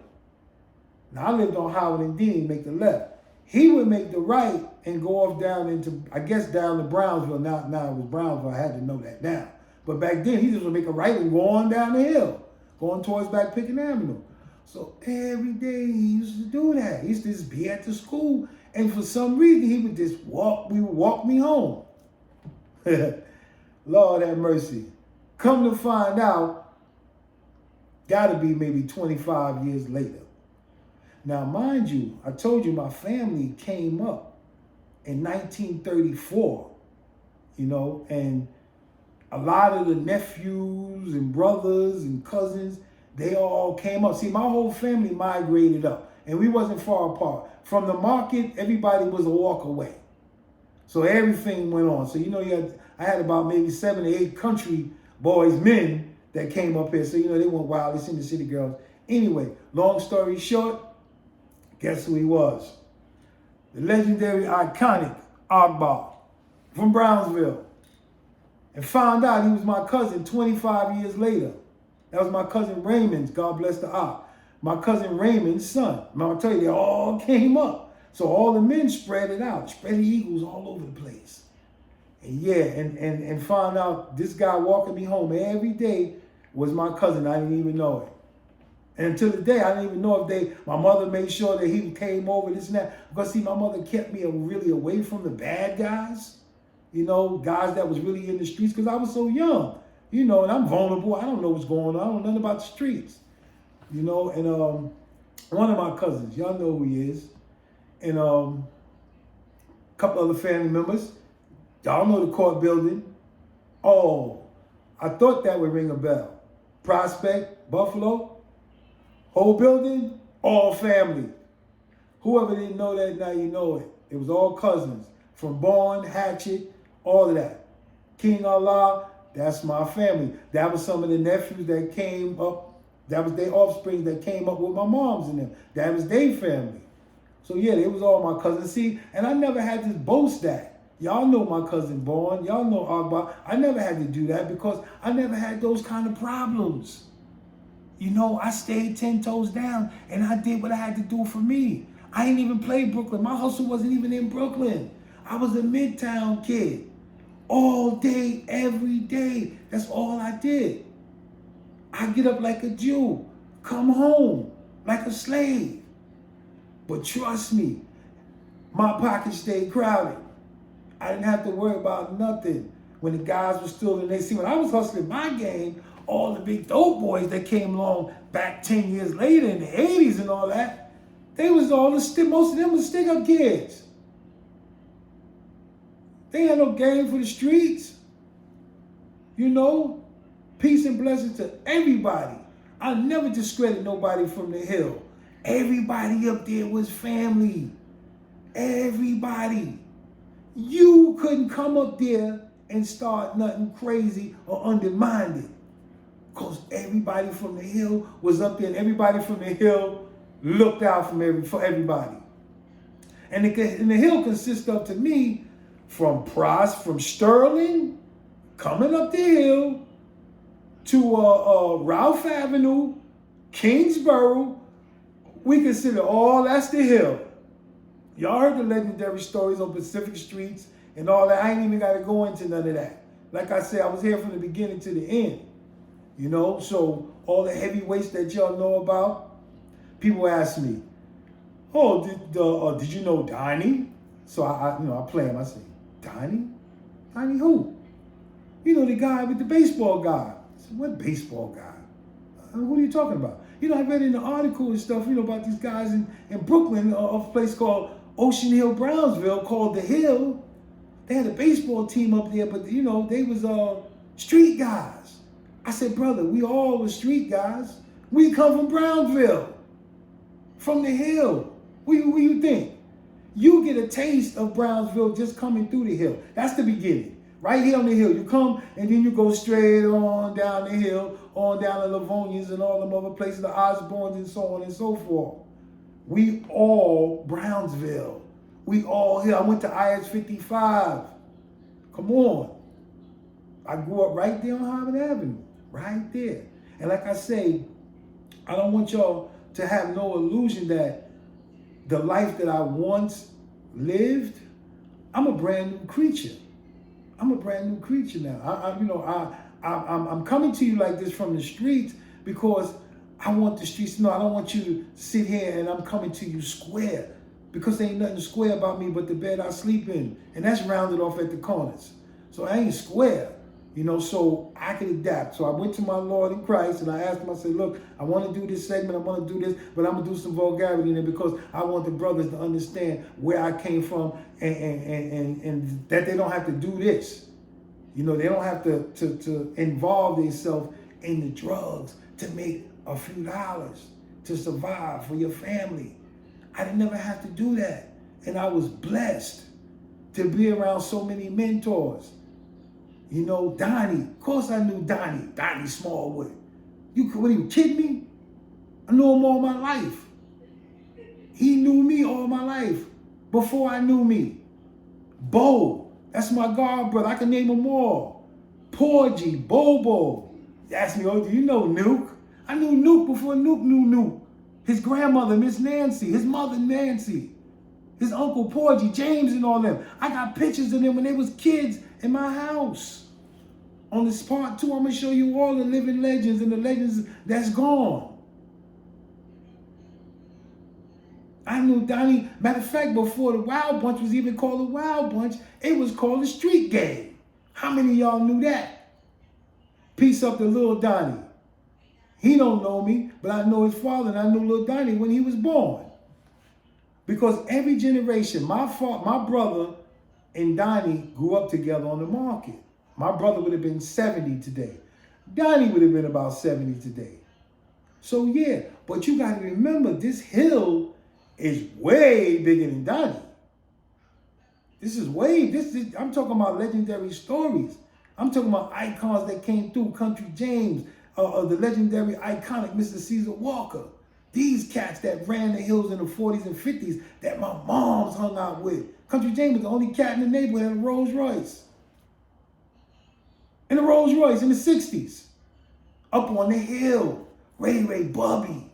Speaker 1: Now I lived on Howard and Dean, make the left. He would make the right and go off down into, I guess, down to Brownsville. Now it was Brownsville, I had to know that now. But back then, he just would make a right and go on down the hill, going towards back Pickett Avenue. So every day he used to do that. He used to just be at the school. And for some reason, he would just walk me home. Lord have mercy. Come to find out, gotta be maybe 25 years later. Now, mind you, I told you my family came up in 1934, you know, and a lot of the nephews and brothers and cousins, they all came up. See, my whole family migrated up, and we wasn't far apart. From the market, everybody was a walk away. So everything went on. So, you know, I had about maybe 7 or 8 country boys, men, that came up here. So, you know, they went wild. They seen the city girls. Anyway, long story short, guess who he was? The legendary, iconic Akbar from Brownsville. And found out he was my cousin 25 years later. That was my cousin Raymond's, God bless the Ak. My cousin Raymond's son. I'm going to tell you, they all came up. So all the men spread it out, spread the eagles all over the place. And yeah, and found out this guy walking me home every day was my cousin. I didn't even know it. And until the day, I didn't even know if my mother made sure that he came over, this and that. Because see, my mother kept me really away from the bad guys, guys that was really in the streets, because I was so young, and I'm vulnerable. I don't know what's going on. I don't know nothing about the streets, and one of my cousins, y'all know who he is, and a couple other family members, y'all know the court building. Oh, I thought that would ring a bell. Prospect, Buffalo. Whole building, all family. Whoever didn't know that, now you know it. It was all cousins. From Bourne, Hatchet, all of that. King Allah, that's my family. That was some of the nephews that came up. That was their offspring that came up with my moms and them. That was their family. So yeah, it was all my cousins. See, and I never had to boast that. Y'all know my cousin Bourne. Y'all know Agba. I never had to do that because I never had those kind of problems. I stayed 10 toes down and I did what I had to do for me. I ain't even played Brooklyn. My hustle wasn't even in Brooklyn. I was a Midtown kid. All day, every day. That's all I did. I get up like a Jew, come home like a slave. But trust me, my pockets stayed crowded. I didn't have to worry about nothing. When the guys were still in, when I was hustling my game, all the big dope boys that came along back 10 years later in the 80s and all that, they was most of them was stick-up kids. They had no game for the streets. Peace and blessings to everybody. I never discredit nobody from the hill. Everybody up there was family. Everybody. You couldn't come up there and start nothing crazy or undermined it. Because everybody from the hill was up there, and everybody from the hill looked out for everybody. And the hill consists of, to me, from Sterling, coming up the hill, to Ralph Avenue, Kingsborough. We consider all that's the hill. Y'all heard the legendary stories on Pacific streets and all that. I ain't even got to go into none of that. Like I said, I was here from the beginning to the end. So all the heavyweights that y'all know about, people ask me, oh, did you know Donnie? So I play him. I say, Donnie? Donnie who? The guy with the baseball guy. I said, what baseball guy? What are you talking about? I read in the article and stuff, about these guys in Brooklyn, a place called Ocean Hill, Brownsville, called The Hill. They had a baseball team up there, but, they was street guys. I said, brother, we all were street guys. We come from Brownsville, from the hill. What do you think? You get a taste of Brownsville just coming through the hill. That's the beginning. Right here on the hill. You come and then you go straight on down the hill, on down to Livonians and all them other places, the Osborns and so on and so forth. We all Brownsville. We all here. I went to IS 55. Come on. I grew up right there on Harvard Avenue. Right there. And like I say, I don't want y'all to have no illusion that the life that I once lived, I'm a brand new creature. I'm a brand new creature now. I'm coming to you like this from the streets because I want the streets to know. I don't want you to sit here and I'm coming to you square, because there ain't nothing square about me but the bed I sleep in, and that's rounded off at the corners. So I ain't square. So I can adapt. So I went to my Lord in Christ and I asked him, I said, look, I want to do this segment, I want to do this, but I'm going to do some vulgarity in it because I want the brothers to understand where I came from and that they don't have to do this. They don't have to involve themselves in the drugs to make a few dollars to survive for your family. I didn't never have to do that. And I was blessed to be around so many mentors. Donnie. Of course I knew Donnie. Donnie Smallwood. What, are you kidding me? I knew him all my life. He knew me all my life before I knew me. Bo. That's my god brother. I can name them all. Porgy. Bobo. You ask me, oh, do you know Nuke? I knew Nuke before Nuke knew Nuke. His grandmother, Miss Nancy. His mother, Nancy. His Uncle Porgy, James and all them. I got pictures of them when they was kids in my house. On this part 2, I'm going to show you all the living legends and the legends that's gone. I knew Donnie. Matter of fact, before the Wild Bunch was even called the Wild Bunch, it was called the Street Gang. How many of y'all knew that? Peace up to Lil Donnie. He don't know me, but I know his father, and I knew Lil Donnie when he was born. Because every generation, my brother and Donnie grew up together on the market. My brother would have been 70 today. Donnie would have been about 70 today. So yeah, but you got to remember, this hill is way bigger than Donnie. I'm talking about legendary stories. I'm talking about icons that came through, Country James, the legendary iconic Mr. Caesar Walker. These cats that ran the hills in the 40s and 50s that my moms hung out with. Country James was the only cat in the neighborhood that had a Rolls Royce. In a Rolls Royce in the 60s. Up on the hill. Ray Bubby.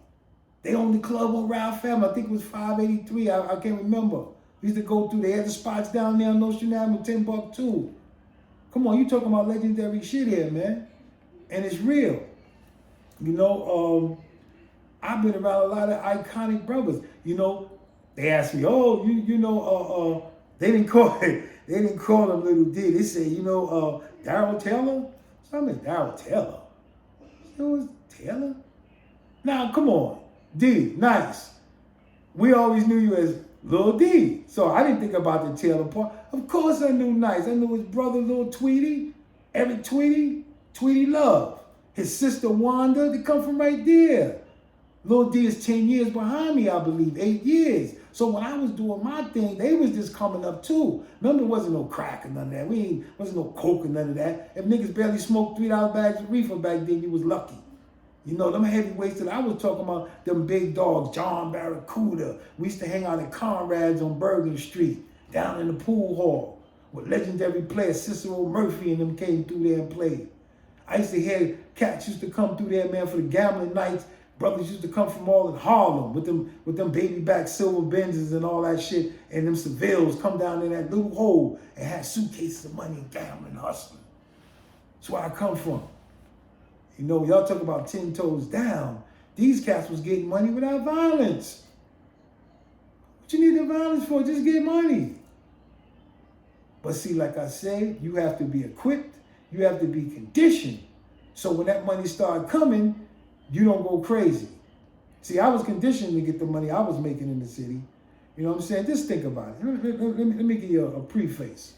Speaker 1: They owned the club on Ralph Avenue. I think it was 583. I can't remember. We used to go through. They had the spots down there on Nostrand Avenue, Timbuktu. Come on, you talking about legendary shit here, man. And it's real. You know, I've been around a lot of iconic brothers. You know, they asked me, oh, they didn't call him Little D. They said, Darryl Taylor? So I'm like, Darryl Taylor? You know, Taylor? Now, come on. D, nice. We always knew you as Lil D. So I didn't think about the Taylor part. Of course I knew Nice. I knew his brother, Lil Tweety, Eric Tweety, Tweety Love. His sister Wanda, they come from right there. Lil D is 10 years behind me, I believe, 8 years. So when I was doing my thing, they was just coming up too. Remember, there wasn't no crack or none of that. Wasn't no coke or none of that. If niggas barely smoked $3 bags of reefer back then, you was lucky. You know, them heavyweights that I was talking about, them big dogs, John Barracuda. We used to hang out at Conrad's on Bergen Street, down in the pool hall, with legendary players, Cicero Murphy and them came through there and played. I used to hear cats used to come through there, man, for the gambling nights. Brothers used to come from all in Harlem with them baby back silver Benzes and all that shit, and them Sevilles come down in that little hole and have suitcases of money and gambling, hustling. That's where I come from. You know, y'all talk about 10 toes down. These cats was getting money without violence. What you need the violence for? Just get money. But see, like I say, you have to be equipped. You have to be conditioned. So when that money started coming, you don't go crazy. See, I was conditioned to get the money I was making in the city. You know what I'm saying? Just think about it. Let me give you a preface.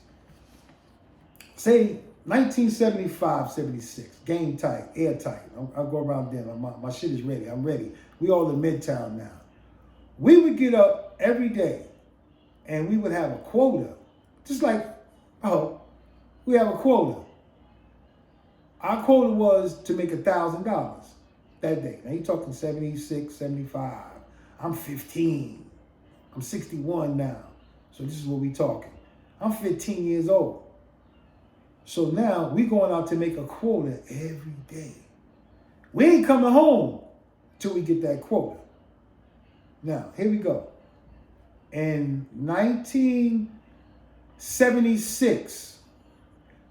Speaker 1: Say 1975, 76, game tight, airtight. I'll go around then. My shit is ready. I'm ready. We all in Midtown now. We would get up every day and we would have a quota. Just like, we have a quota. Our quota was to make $1,000 that day. Now you're talking 76, 75. I'm 15. I'm 61 now. So this is what we talking. I'm 15 years old. So now we going out to make a quota every day. We ain't coming home till we get that quota. Now, here we go. In 1976,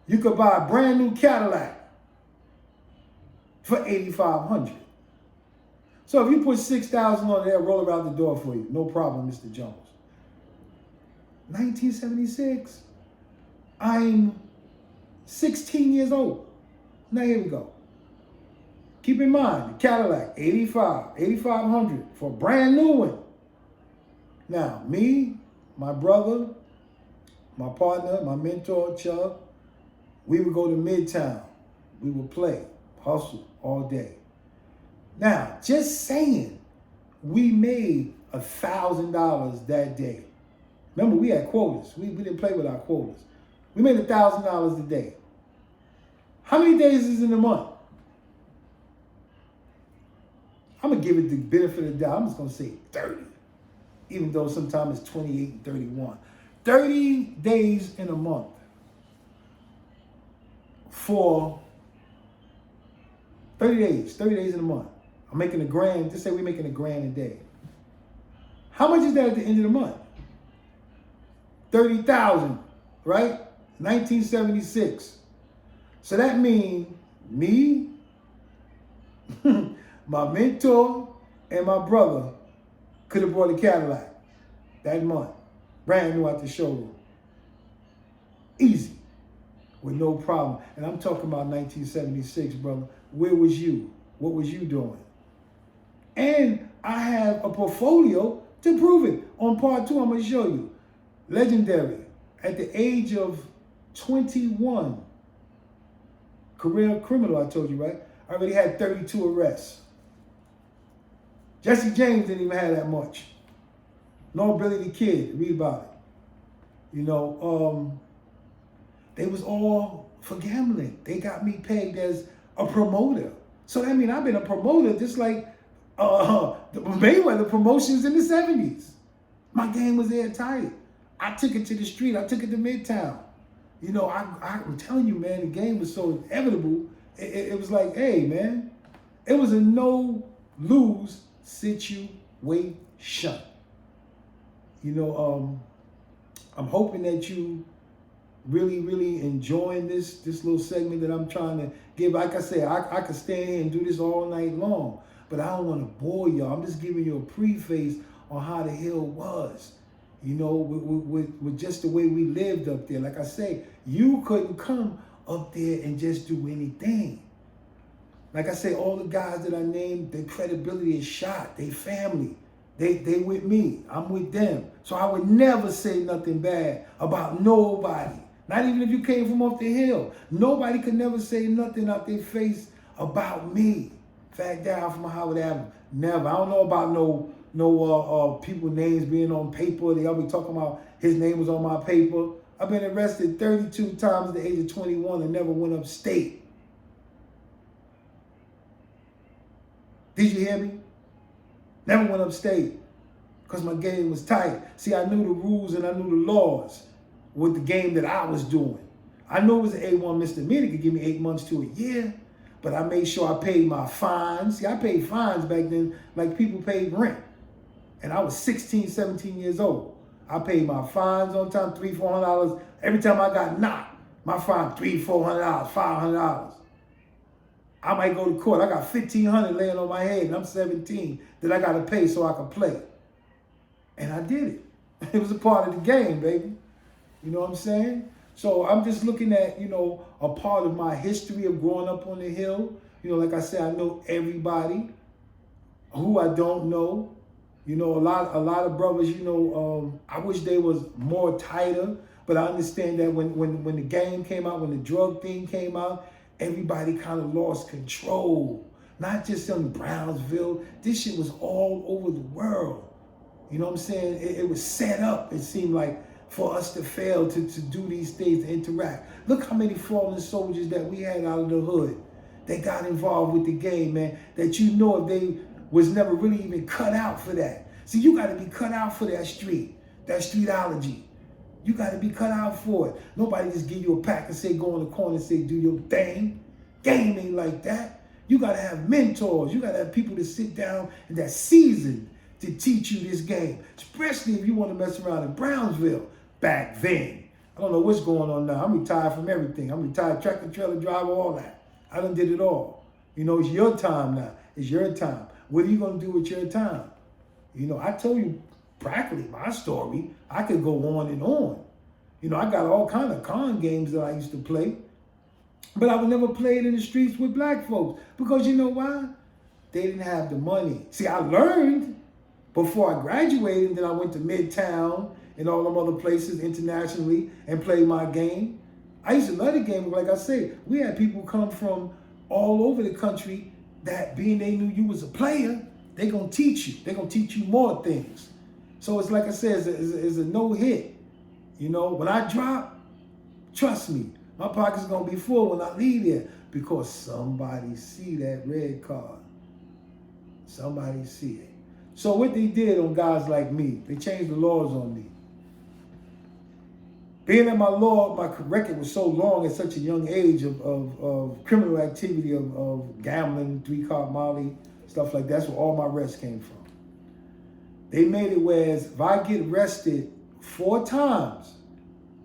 Speaker 1: you could buy a brand new Cadillac for $8,500. So if you put $6,000 on there, roll around the door for you. No problem, Mr. Jones. 1976, I'm 16 years old. Now here we go. Keep in mind, the Cadillac, $8,500 for a brand new one. Now, me, my brother, my partner, my mentor, Chuck, we would go to Midtown. We would play, hustle all day. Now, just saying, we made $1,000 that day. Remember, we had quotas. We didn't play with our quotas. We made $1,000 a day. How many days is in a month? I'm going to give it the benefit of the doubt. I'm just going to say 30. Even though sometimes it's 28 and 31. 30 days in a month for 30 days in a month. I'm making $1,000. Just say we're making $1,000 a day. How much is that at the end of the month? 30,000, right? 1976. So that means me, my mentor, and my brother could have bought a Cadillac that month. Brand new out the showroom. Easy. With no problem. And I'm talking about 1976, brother. Where was you? What was you doing? And I have a portfolio to prove it. On part 2, I'm going to show you. Legendary. At the age of 21, career criminal, I told you, right? I already had 32 arrests. Jesse James didn't even have that much. Nor Billy the Kid. Read about it. You know, they was all for gambling. They got me pegged as a promoter. So that means I've been a promoter just like the Mayweather promotions in the 70s. My game was airtight. I took it to the street. I took it to Midtown. You know, I'm telling you, man, the game was so inevitable. It was like, hey, man, it was a no-lose situation. You know, I'm hoping that you really enjoying this little segment that I'm trying to give. Like I said, I could stand here and do this all night long, but I don't want to bore y'all. I'm just giving you a preface on how the hill was. You know, with just the way we lived up there. Like I say, you couldn't come up there and just do anything. Like I say, all the guys that I named, their credibility is shot. They family. They with me. I'm with them. So I would never say nothing bad about nobody. Not even if you came from off the hill. Nobody could never say nothing out their face about me. Fact down from Howard Avenue. Never. I don't know about no people names being on paper. They always talking about his name was on my paper. I've been arrested 32 times at the age of 21 and never went upstate. Did you hear me? Never went upstate because my game was tight. See, I knew the rules and I knew the laws with the game that I was doing. I knew it was an A1 misdemeanor, could give me 8 months to a year, but I made sure I paid my fines. See, I paid fines back then like people paid rent. And I was 16, 17 years old. I paid my fines on time, $300, $400. Every time I got knocked, my fine, $300, $400, $500. I might go to court. I got $1,500 laying on my head, and I'm 17 that I got to pay so I can play. And I did it. It was a part of the game, baby. You know what I'm saying? So I'm just looking at, you know, a part of my history of growing up on the hill. You know, like I said, I know everybody. Who I don't know. You know, a lot of brothers, you know, I wish they was more tighter, but I understand that when the game came out, when the drug thing came out, everybody kind of lost control. Not just in Brownsville. This shit was all over the world. You know what I'm saying? It was set up, it seemed like, for us to fail to do these things, to interact. Look how many fallen soldiers that we had out of the hood that got involved with the game, man, that you know if they was never really even cut out for that. See, you got to be cut out for that streetology. You got to be cut out for it. Nobody just give you a pack and say, go in the corner and say, do your thing. Game ain't like that. You got to have mentors. You got to have people to sit down and that's seasoned to teach you this game, especially if you want to mess around in Brownsville back then. I don't know what's going on now. I'm retired from everything. I'm retired tractor trailer driver, all that. I done did it all. You know, it's your time now. It's your time. What are you going to do with your time? You know, I told you practically my story. I could go on and on. You know, I got all kind of con games that I used to play. But I would never play it in the streets with black folks. Because you know why? They didn't have the money. See, I learned before I graduated, and then I went to Midtown and all them other places internationally and played my game. I used to love the game. Like I said, we had people come from all over the country that being they knew you was a player, they're going to teach you. They're going to teach you more things. So it's like I said, it's a no hit. You know, when I drop, trust me, my pocket's going to be full when I leave there because somebody see that red card. Somebody see it. So what they did on guys like me, they changed the laws on me. Being that my record was so long at such a young age of criminal activity, of gambling, 3-card Molly, stuff like that, that's where all my arrests came from. They made it whereas if I get arrested 4 times,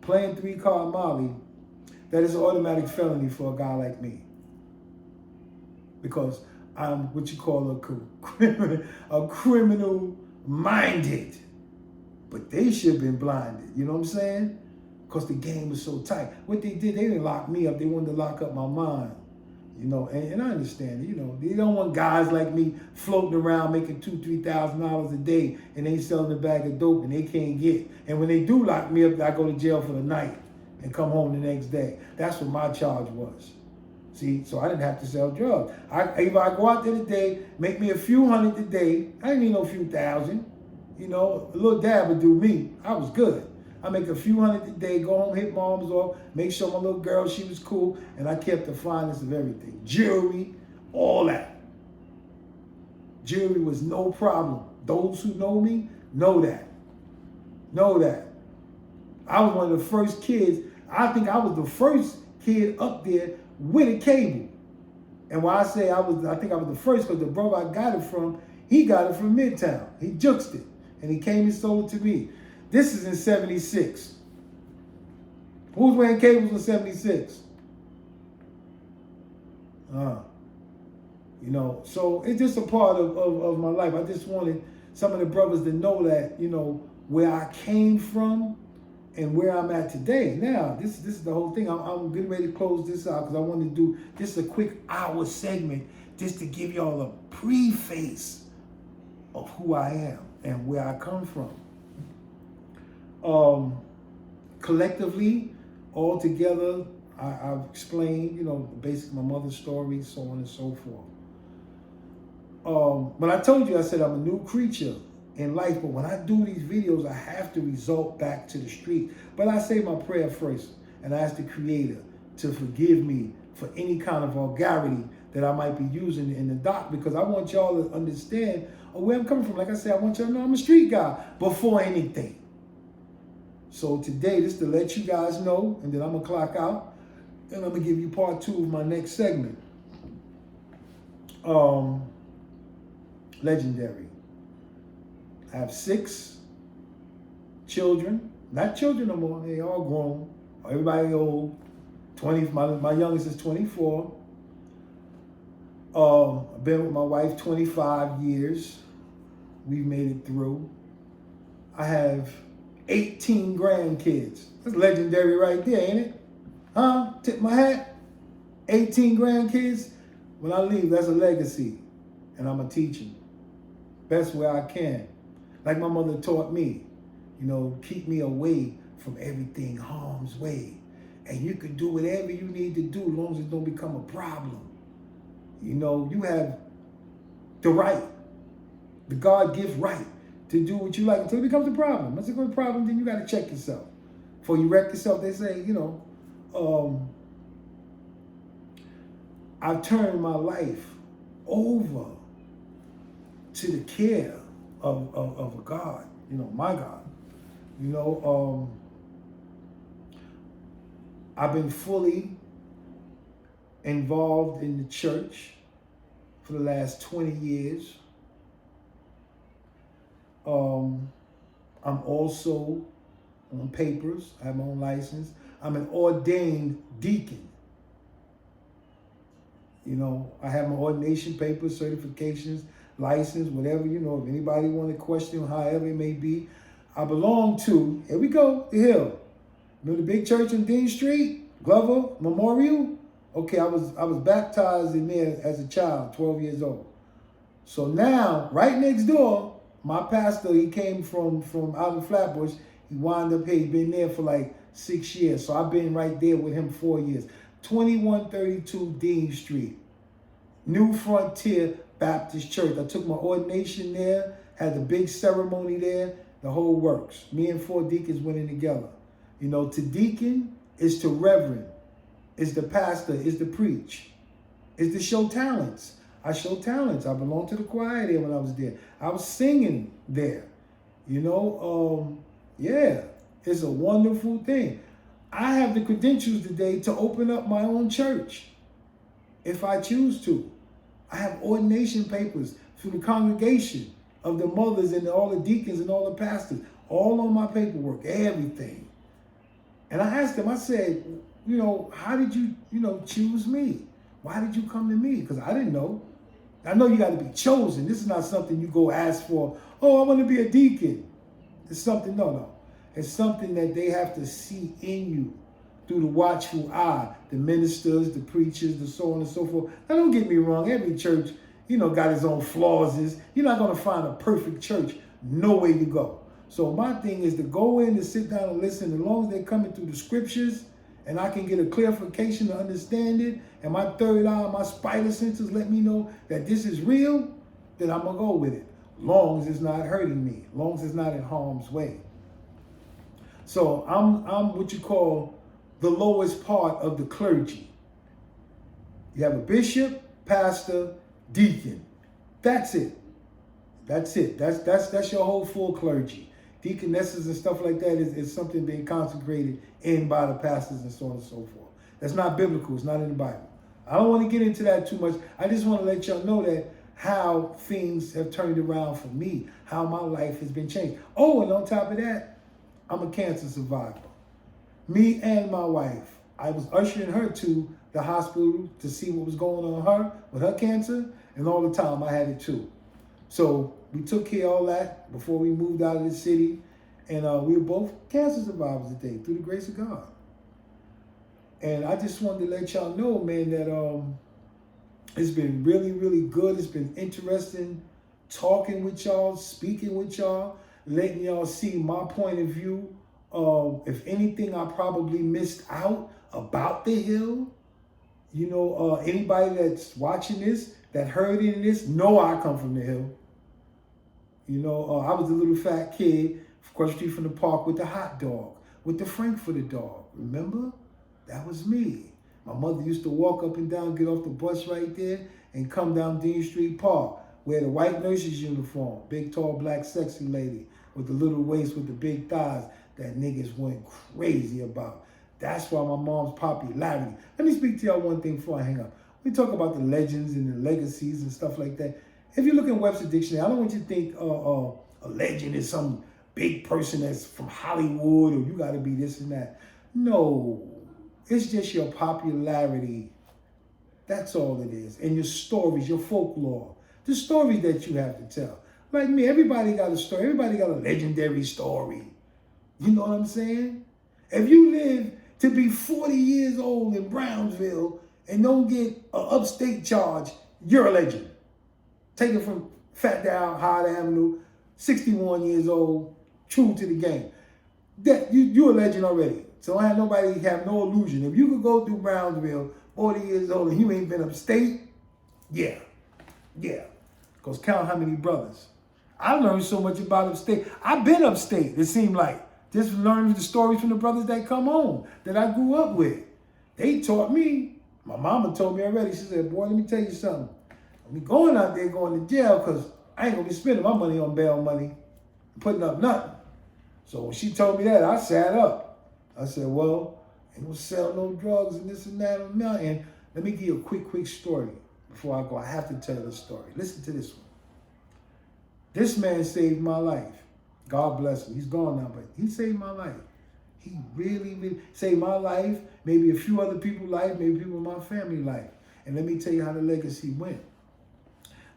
Speaker 1: playing 3-card Molly, that is an automatic felony for a guy like me. Because I'm what you call a criminal minded. But they should have been blinded. You know what I'm saying? Because the game was so tight. What they did, they didn't lock me up. They wanted to lock up my mind. You know, and I understand, you know, they don't want guys like me floating around making $2,000, $3,000 a day and they selling a bag of dope and they can't get. And when they do lock me up, I go to jail for the night and come home the next day. That's what my charge was. See, so I didn't have to sell drugs. If I go out there today, make me a few hundred a day, I didn't need no few thousand. You know, a little dab would do me. I was good. I make a few hundred a day, go home, hit moms off, make sure my little girl, she was cool, and I kept the finest of everything. Jewelry, all that. Jewelry was no problem. Those who know me know that. Know that. I was one of the first kids. I think I was the first kid up there with a cable. And why I say I think I was the first, because the brother I got it from, he got it from Midtown. He juxed it, and he came and sold it to me. This is in 76. Who's wearing cables in 76? You know, so it's just a part of my life. I just wanted some of the brothers to know that, you know, where I came from and where I'm at today. Now, this is the whole thing. I'm getting ready to close this out because I want to do just a quick hour segment just to give y'all a preface of who I am and where I come from. Collectively, all together, I've explained, you know, basically my mother's story, so on and so forth. But I told you, I said I'm a new creature in life, but when I do these videos, I have to result back to the street. But I say my prayer first, and I ask the Creator to forgive me for any kind of vulgarity that I might be using in the doc, because I want y'all to understand where I'm coming from. Like I said, I want y'all to know I'm a street guy before anything. So today, just to let you guys know, and then I'm going to clock out, and I'm going to give you part 2 of my next segment. Legendary. I have 6 children. Not children no more. They all grown. Everybody old. 20. My youngest is 24. I've been with my wife 25 years. We've made it through. I have 18 grandkids. That's legendary right there, ain't it? Huh? Tip my hat. 18 grandkids. When I leave, that's a legacy. And I'm going to teach them. Best way I can. Like my mother taught me. You know, keep me away from everything harm's way. And you can do whatever you need to do as long as it don't become a problem. You know, you have the right, the God-gift right to do what you like until it becomes a problem. Once it becomes a problem, then you got to check yourself. Before you wreck yourself, they say, you know, I've turned my life over to the care of a God, you know, my God. You know, I've been fully involved in the church for the last 20 years. I'm also on papers. I have my own license. I'm an ordained deacon. You know, I have my ordination papers, certifications, license, whatever, you know, if anybody want to question, however it may be. I belong to, here we go, the Hill. You know the big church on Dean Street, Glover Memorial? Okay, I was baptized in there as a child, 12 years old. So now, right next door, my pastor, he came from out in Flatbush. He wound up here. He's been there for like 6 years. So I've been right there with him 4 years. 2132 Dean Street, New Frontier Baptist Church. I took my ordination there, had the big ceremony there, the whole works. Me and 4 deacons went in together. You know, to deacon is to reverend, is the pastor, is to preach, is to show talents. I show talents. I belonged to the choir there when I was there. I was singing there. You know, yeah, it's a wonderful thing. I have the credentials today to open up my own church if I choose to. I have ordination papers through the congregation of the mothers and all the deacons and all the pastors, all on my paperwork, everything. And I asked him, I said, how did you, choose me? Why did you come to me? Because I didn't know. I know you got to be chosen. This is not something you go ask for. Oh, I want to be a deacon. It's something, no. It's something that they have to see in you through the watchful eye, the ministers, the preachers, the so on and so forth. Now, don't get me wrong. Every church, got its own flaws. You're not going to find a perfect church. No way to go. So my thing is to go in and sit down and listen. As long as they're coming through the scriptures and I can get a clarification to understand it, and my third eye, my spider senses let me know that this is real, then I'm going to go with it. Long as it's not hurting me. Long as it's not in harm's way. So I'm what you call the lowest part of the clergy. You have a bishop, pastor, deacon. That's it. That's it. That's your whole full clergy. Deaconesses and stuff like that is something being consecrated in by the pastors and so on and so forth. That's not biblical. It's not in the Bible. I don't want to get into that too much. I just want to let y'all know that how things have turned around for me, how my life has been changed. Oh, and on top of that, I'm a cancer survivor. Me and my wife, I was ushering her to the hospital to see what was going on with her with her cancer, and all the time I had it too. So we took care of all that before we moved out of the city, and we were both cancer survivors today through the grace of God. And I just wanted to let y'all know, man, that it's been really, really good. It's been interesting talking with y'all, speaking with y'all, letting y'all see my point of view. If anything, I probably missed out about the Hill. Anybody that's watching this, that heard any of this, know I come from the Hill. I was a little fat kid across the street from the park with the hot dog, with the Frankfurter dog. Remember? That was me. My mother used to walk up and down, get off the bus right there, and come down Dean Street Park, wear the white nurse's uniform, big, tall, black, sexy lady with the little waist with the big thighs that niggas went crazy about. That's why my mom's popularity. Let me speak to y'all one thing before I hang up. We talk about the legends and the legacies and stuff like that. If you look in Webster Dictionary, I don't want you to think a legend is some big person that's from Hollywood or you got to be this and that. No, it's just your popularity. That's all it is. And your stories, your folklore, the stories that you have to tell. Like me, everybody got a story. Everybody got a legendary story. You know what I'm saying? If you live to be 40 years old in Brownsville and don't get an upstate charge, you're a legend. Take it from Fat Down, Howard Avenue, 61 years old, true to the game. That you're a legend already. So I have nobody have no illusion. If you could go through Brownsville, 40 years old, and you ain't been upstate, yeah. Because count how many brothers. I learned so much about upstate. I've been upstate, it seemed like. Just learning the stories from the brothers that come home, that I grew up with. They taught me. My mama told me already. She said, boy, let me tell you something. I'm going out there going to jail because I ain't going to be spending my money on bail money, putting up nothing. So when she told me that, I sat up. I said, well, ain't going to sell no drugs and this and that and that. And let me give you a quick story before I go. I have to tell this story. Listen to this one. This man saved my life. God bless him. He's gone now, but he saved my life. He really saved my life, maybe a few other people's life, maybe people in my family life. And let me tell you how the legacy went.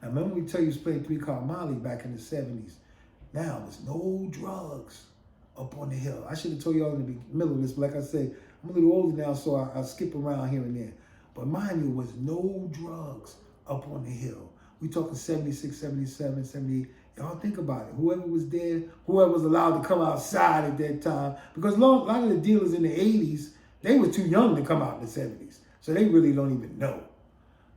Speaker 1: Now, remember we tell you he was playing 3-card Molly back in the 70s. Now, there's no drugs up on the Hill. I should have told you all in the middle of this, but like I said, I'm a little older now, so I skip around here and there. But mind you, there was no drugs up on the Hill. We talking 76, 77, 78. Y'all think about it. Whoever was there, whoever was allowed to come outside at that time, because a lot of the dealers in the 80s, they were too young to come out in the 70s. So they really don't even know.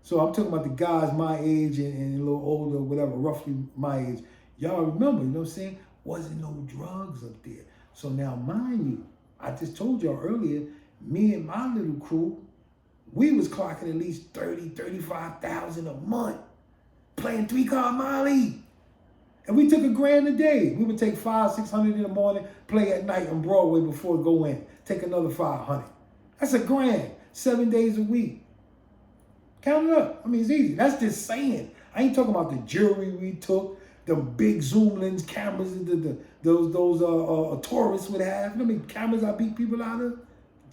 Speaker 1: So I'm talking about the guys my age and a little older, whatever, roughly my age. Y'all remember, you know what I'm saying? Wasn't no drugs up there. So now, mind you, I just told y'all earlier, me and my little crew, we was clocking at least 30, 35,000 a month playing 3-card Molly. And we took $1,000 a day. We would take 500, 600 in the morning, play at night on Broadway before go in. Take another 500. That's $1,000, 7 days a week. Count it up. I mean, it's easy. That's just saying. I ain't talking about the jewelry we took, the big zoom lens cameras, those tourists would have. You know how many cameras I beat people out of?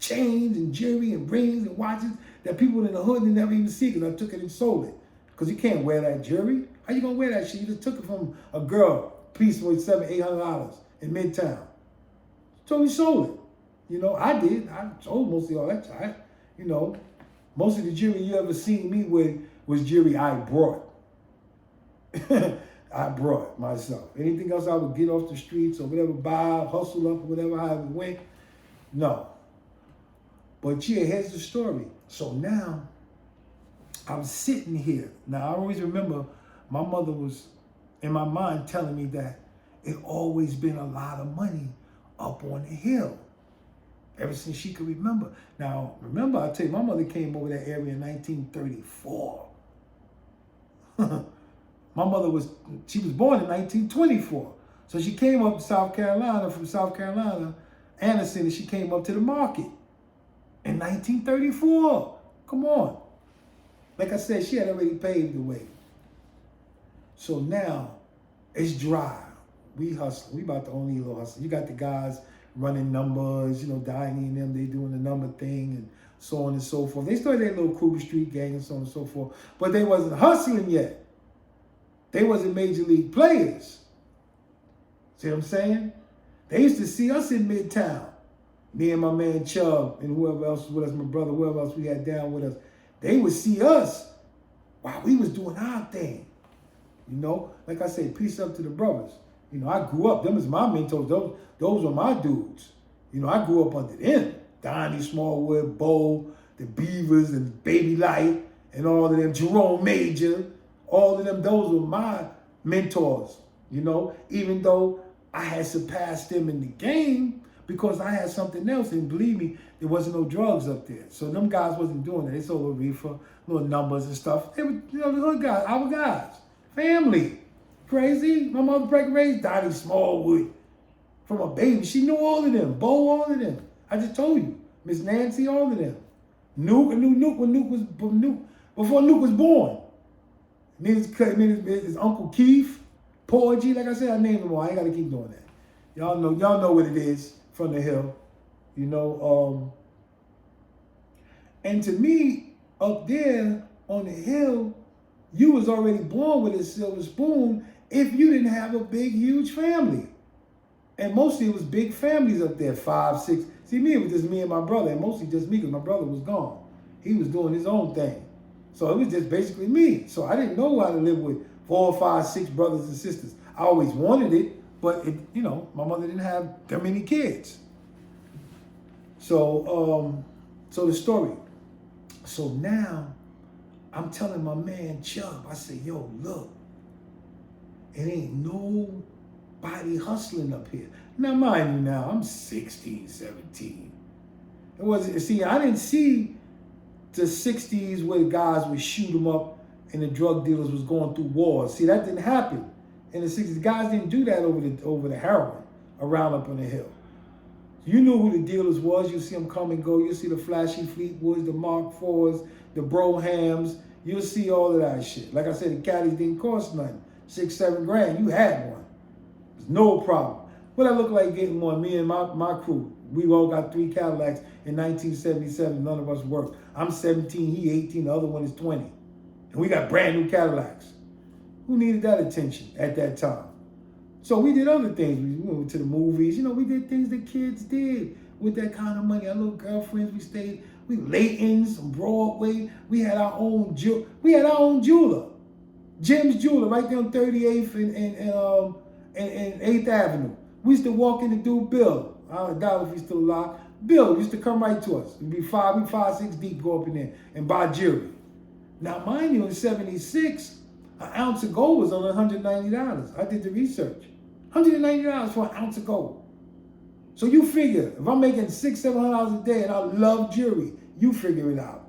Speaker 1: chains and jewelry and rings and watches that people in the hood didn't never even see because I took it and sold it. Because you can't wear that jewelry. How you gonna wear that shit? You just took it from a girl, piece worth $700-800 in Midtown. So we sold it. You know, I did. I sold mostly all that time. You know, most of the jewelry you ever seen me with was jewelry I brought. I brought myself. Anything else I would get off the streets or whatever, buy, hustle up, or whatever, how it went. No. But yeah, here's the story. So now, I'm sitting here. Now, I always remember my mother was, in my mind, telling me that it always been a lot of money up on the hill. Ever since she could remember. Now, remember, I tell you, my mother came over that area in 1934. My mother she was born in 1924. So she came up to South Carolina, from South Carolina, Anderson, and she came up to the market in 1934. Come on. Like I said, she had already paved the way. So now, it's dry. We hustle. We about the only little hustle. You got the guys running numbers, you know, Diney and them, they doing the number thing and so on and so forth. They started their little Kruger Street gang and so on and so forth. But they wasn't hustling yet. They wasn't major league players. See what I'm saying? They used to see us in Midtown. Me and my man Chubb and whoever else was with us, my brother, whoever else we had down with us. They would see us while we was doing our thing. You know, like I say, peace up to the brothers. You know, I grew up, them is my mentors, those were my dudes. You know, I grew up under them. Donnie Smallwood, Bo, the Beavers, and Baby Light, and all of them, Jerome Major, all of them, those were my mentors, you know, even though I had surpassed them in the game because I had something else. And believe me, there wasn't no drugs up there. So them guys wasn't doing that. They sold little reefer, little numbers and stuff. They were, you know, the hood guys, our guys, family. Crazy. My mother raised Donnie Smallwood from a baby. She knew all of them. Bo, all of them. I just told you. Miss Nancy, all of them. Nuke, I knew Nuke when Nuke was before Nuke was born. His Uncle Keith, Paul G, like I said, I named them all. I ain't got to keep doing that. Y'all know what it is from the hill. You know, and to me, up there on the hill, you was already born with a silver spoon if you didn't have a big, huge family. And mostly it was big families up there, 5, 6. See, me, it was just me and my brother, and mostly just me because my brother was gone. He was doing his own thing. So it was just basically me. So I didn't know how to live with 4, 5, 6 brothers and sisters. I always wanted it, but it, you know, my mother didn't have that many kids. So, so the story. So now I'm telling my man Chubb, I say, yo, look, it ain't nobody hustling up here. Now, mind you now, I'm 16, 17. It wasn't, see, I didn't see the 60s where the guys would shoot them up and the drug dealers was going through wars. See, that didn't happen in the 60s. Guys didn't do that over the heroin around up on the hill. You knew who the dealers was. You see them come and go. You see the flashy Fleetwoods, the Mark IVs, the Brohams. You'll see all of that shit. Like I said, the caddies didn't cost nothing. 6, 7 grand. You had one. There's no problem. What I look like getting one, me and my crew. We all got 3 Cadillacs in 1977. None of us worked. I'm 17, he 18, the other one is 20. And we got brand new Cadillacs. Who needed that attention at that time? So we did other things. We went to the movies. You know, we did things that kids did with that kind of money. Our little girlfriends, we Layton's, Broadway. We had our own jeweler. Jim's Jeweler, right there on 38th and 8th Avenue. We used to walk in and do Bill. I doubt if he's still alive. Bill used to come right to us. We'd be 5, 6 deep, go up in there and buy jewelry. Now, mind you, in 76, an ounce of gold was on $190. I did the research. $190 for an ounce of gold. So you figure, if I'm making $600, $700 a day and I love jewelry, you figure it out.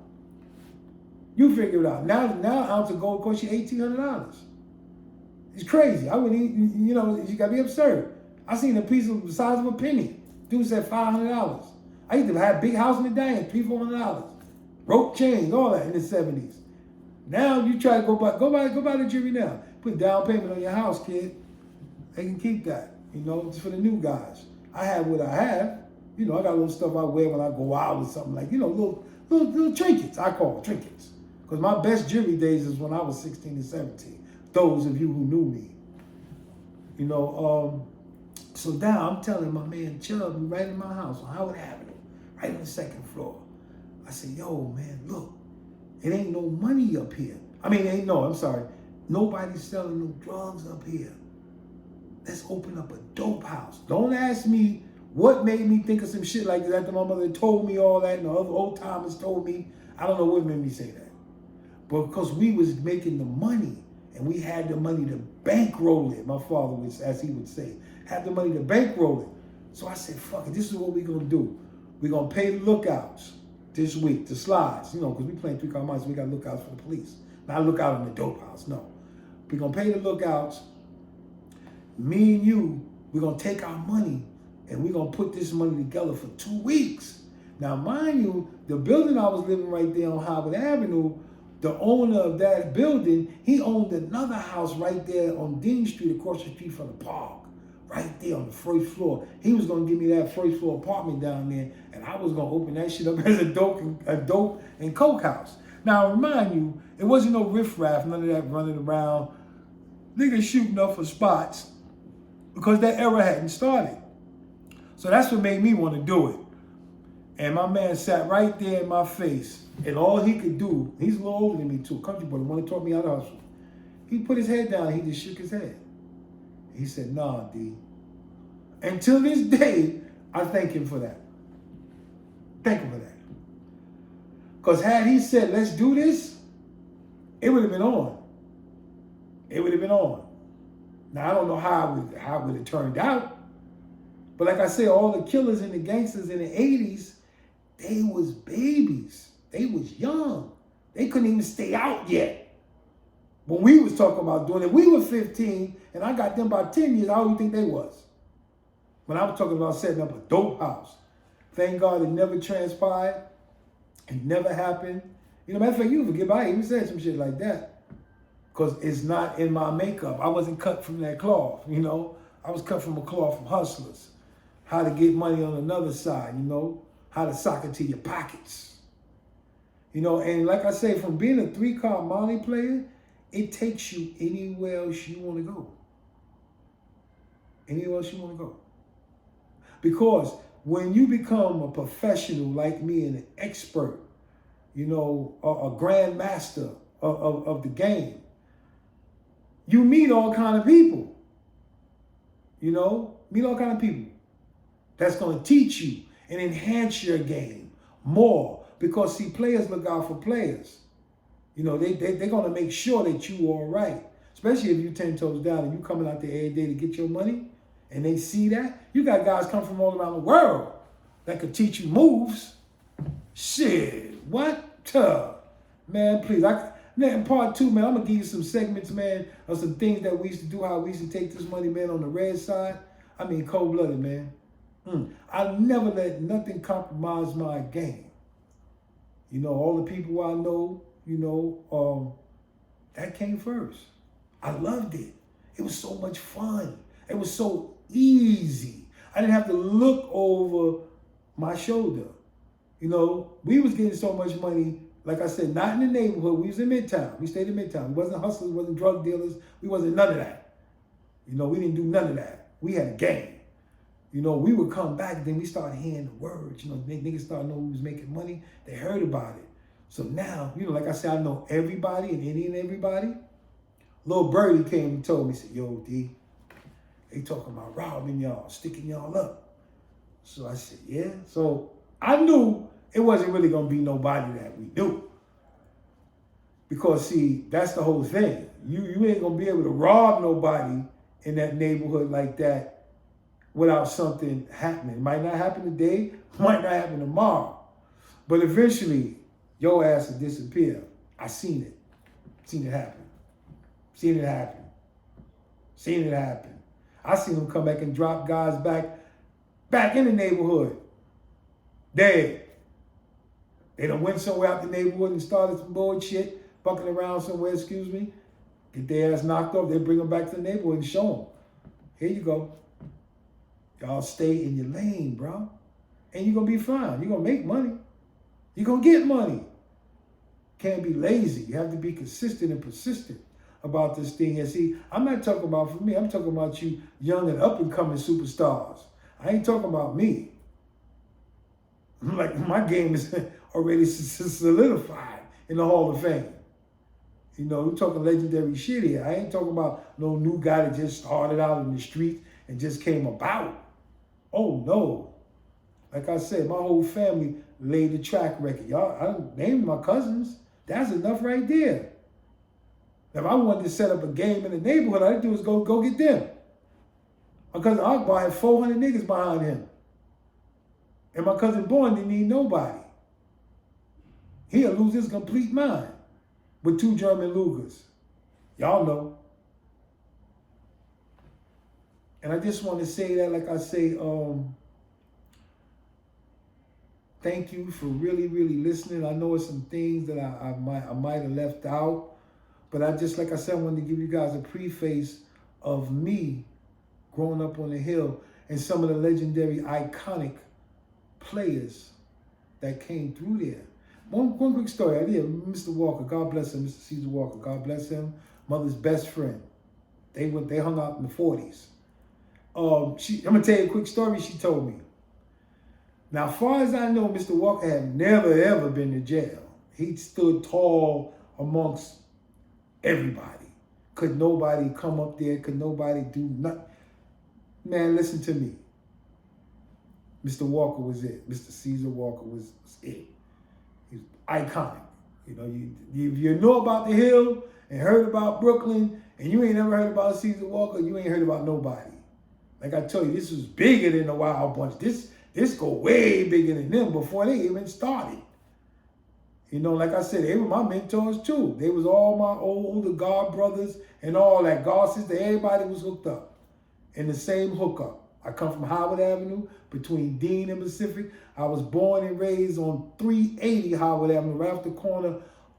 Speaker 1: You figure it out. Now an ounce of gold costs you $1,800. It's crazy. I wouldn't even, you know, you gotta be absurd. I seen a piece of the size of a penny. Dude said $500. I used to have a big house in the day, $300, $400. Rope chains, all that in the 70s. Now you try to go buy the jewelry now. Put down payment on your house, kid. They can keep that. You know, it's for the new guys. I have what I have. You know, I got little stuff I wear when I go out or something like, you know, little trinkets, I call it trinkets. Because my best jewelry days is when I was 16 and 17. Those of you who knew me. You know, so now I'm telling my man Chubb, right in my house on Howard Avenue, right on the second floor. I said, yo, man, look, it ain't no money up here. I mean, nobody's selling no drugs up here. Let's open up a dope house. Don't ask me what made me think of some shit like that. After my mother told me all that and the other old timers told me. I don't know what made me say that. But because we was making the money and we had the money to bankroll it, my father was, as he would say, had the money to bankroll it. So I said, fuck it, this is what we're going to do. We're going to pay the lookouts this week, the slides, you know, because we playing 3 car months, so we got lookouts for the police. Not lookout in the dope house, no. We're going to pay the lookouts. Me and you, we're going to take our money and we're going to put this money together for 2 weeks. Now, mind you, the building I was living right there on Howard Avenue, the owner of that building, he owned another house right there on Dean Street across the street from the park. Right there on the first floor. He was going to give me that first floor apartment down there, and I was going to open that shit up as a dope and coke house. Now, I remind you, it wasn't no riffraff, none of that running around, niggas shooting up for spots, because that era hadn't started. So that's what made me want to do it. And my man sat right there in my face, and all he could do, he's a little older than me too, country boy, the one that taught me how to hustle. He put his head down, he just shook his head. He said, nah, D. And till this day, I thank him for that. Thank him for that. Because had he said, let's do this, it would have been on. It would have been on. Now, I don't know how it would have turned out. But like I said, all the killers and the gangsters in the 80s, they was babies. They was young. They couldn't even stay out yet. When we was talking about doing it, we were 15, and I got them about 10 years. How do you think they was? When I was talking about setting up a dope house. Thank God it never transpired. It never happened. You know, matter of fact, you forget I even said some shit like that. Because it's not in my makeup. I wasn't cut from that cloth, you know. I was cut from a cloth from hustlers. How to get money on another side, you know. How to sock it to your pockets. You know, and like I say, from being a 3-car Molly player, it takes you anywhere else you want to go. Anywhere else you want to go. Because when you become a professional like me and an expert, you know, a grandmaster of the game, you meet all kind of people. You know, meet all kind of people. That's going to teach you and enhance your game more. Because, see, players look out for players. You know, they're going to make sure that you all right. Especially if you 10 toes down and you coming out there every day to get your money and they see that. You got guys come from all around the world that could teach you moves. Shit, what? Man, please. Man, part 2, man, I'm going to give you some segments, man, of some things that we used to do, how we used to take this money, man, on the red side. I mean, cold-blooded, man. I never let nothing compromise my game. You know, all the people I know, you know, that came first. I loved it. It was so much fun. It was so easy. I didn't have to look over my shoulder. You know, we was getting so much money, like I said, not in the neighborhood. We was in Midtown. We stayed in Midtown. We wasn't hustlers, we wasn't drug dealers. We wasn't none of that. You know, we didn't do none of that. We had a game. You know, we would come back, then we started hearing the words. You know, niggas started knowing we was making money. They heard about it. So now, you know, like I said, I know everybody and any and everybody. Little Birdie came and told me, said, yo, D, they talking about robbing y'all, sticking y'all up. So I said, yeah. So I knew it wasn't really going to be nobody that we knew. Because, see, that's the whole thing. You ain't going to be able to rob nobody in that neighborhood like that without something happening. It might not happen today, might not happen tomorrow. But eventually, your ass will disappear. I seen it. Seen it happen. Seen it happen. Seen it happen. I seen them come back and drop guys back in the neighborhood. Dead. They done went somewhere out the neighborhood and started some bullshit, bucking around somewhere, excuse me. Get their ass knocked off. They bring them back to the neighborhood and show them. Here you go. Y'all stay in your lane, bro. and you're going to be fine. You're going to make money. You're going to get money. Can't be lazy. You have to be consistent and persistent about this thing. And see, I'm not talking about for me. I'm talking about you young and up-and-coming superstars. I ain't talking about me. Like, my game is already solidified in the Hall of Fame. You know, we're talking legendary shit here. I ain't talking about no new guy that just started out in the streets and just came about. Oh, no. Like I said, my whole family laid the track record. Y'all, I named my cousins. That's enough right there. If I wanted to set up a game in the neighborhood, all I do is go get them. My cousin Akbar had 400 niggas behind him. And my cousin Bourne didn't need nobody. He'll lose his complete mind with 2 German Lugers. Y'all know. And I just want to say that, like I say, thank you for really, really listening. I know it's some things that I might have left out. But I just, like I said, I wanted to give you guys a preface of me growing up on the Hill and some of the legendary, iconic players that came through there. One quick story. I did Mr. Walker, God bless him, Mr. Caesar Walker, God bless him, mother's best friend. They hung out in the 40s. I'm going to tell you a quick story she told me. Now, as far as I know, Mr. Walker had never, ever been to jail. He stood tall amongst everybody. Could nobody come up there? Could nobody do nothing? Man, listen to me. Mr. Walker was it. Mr. Caesar Walker was it. He was iconic. You know, if you know about the Hill and heard about Brooklyn and you ain't never heard about Caesar Walker, you ain't heard about nobody. Like I told you, this was bigger than the Wild Bunch. This go way bigger than them before they even started. You know, like I said, they were my mentors too. They was all my older God brothers and all that. God sister, everybody was hooked up in the same hookup. I come from Howard Avenue between Dean and Pacific. I was born and raised on 380 Howard Avenue, right off the corner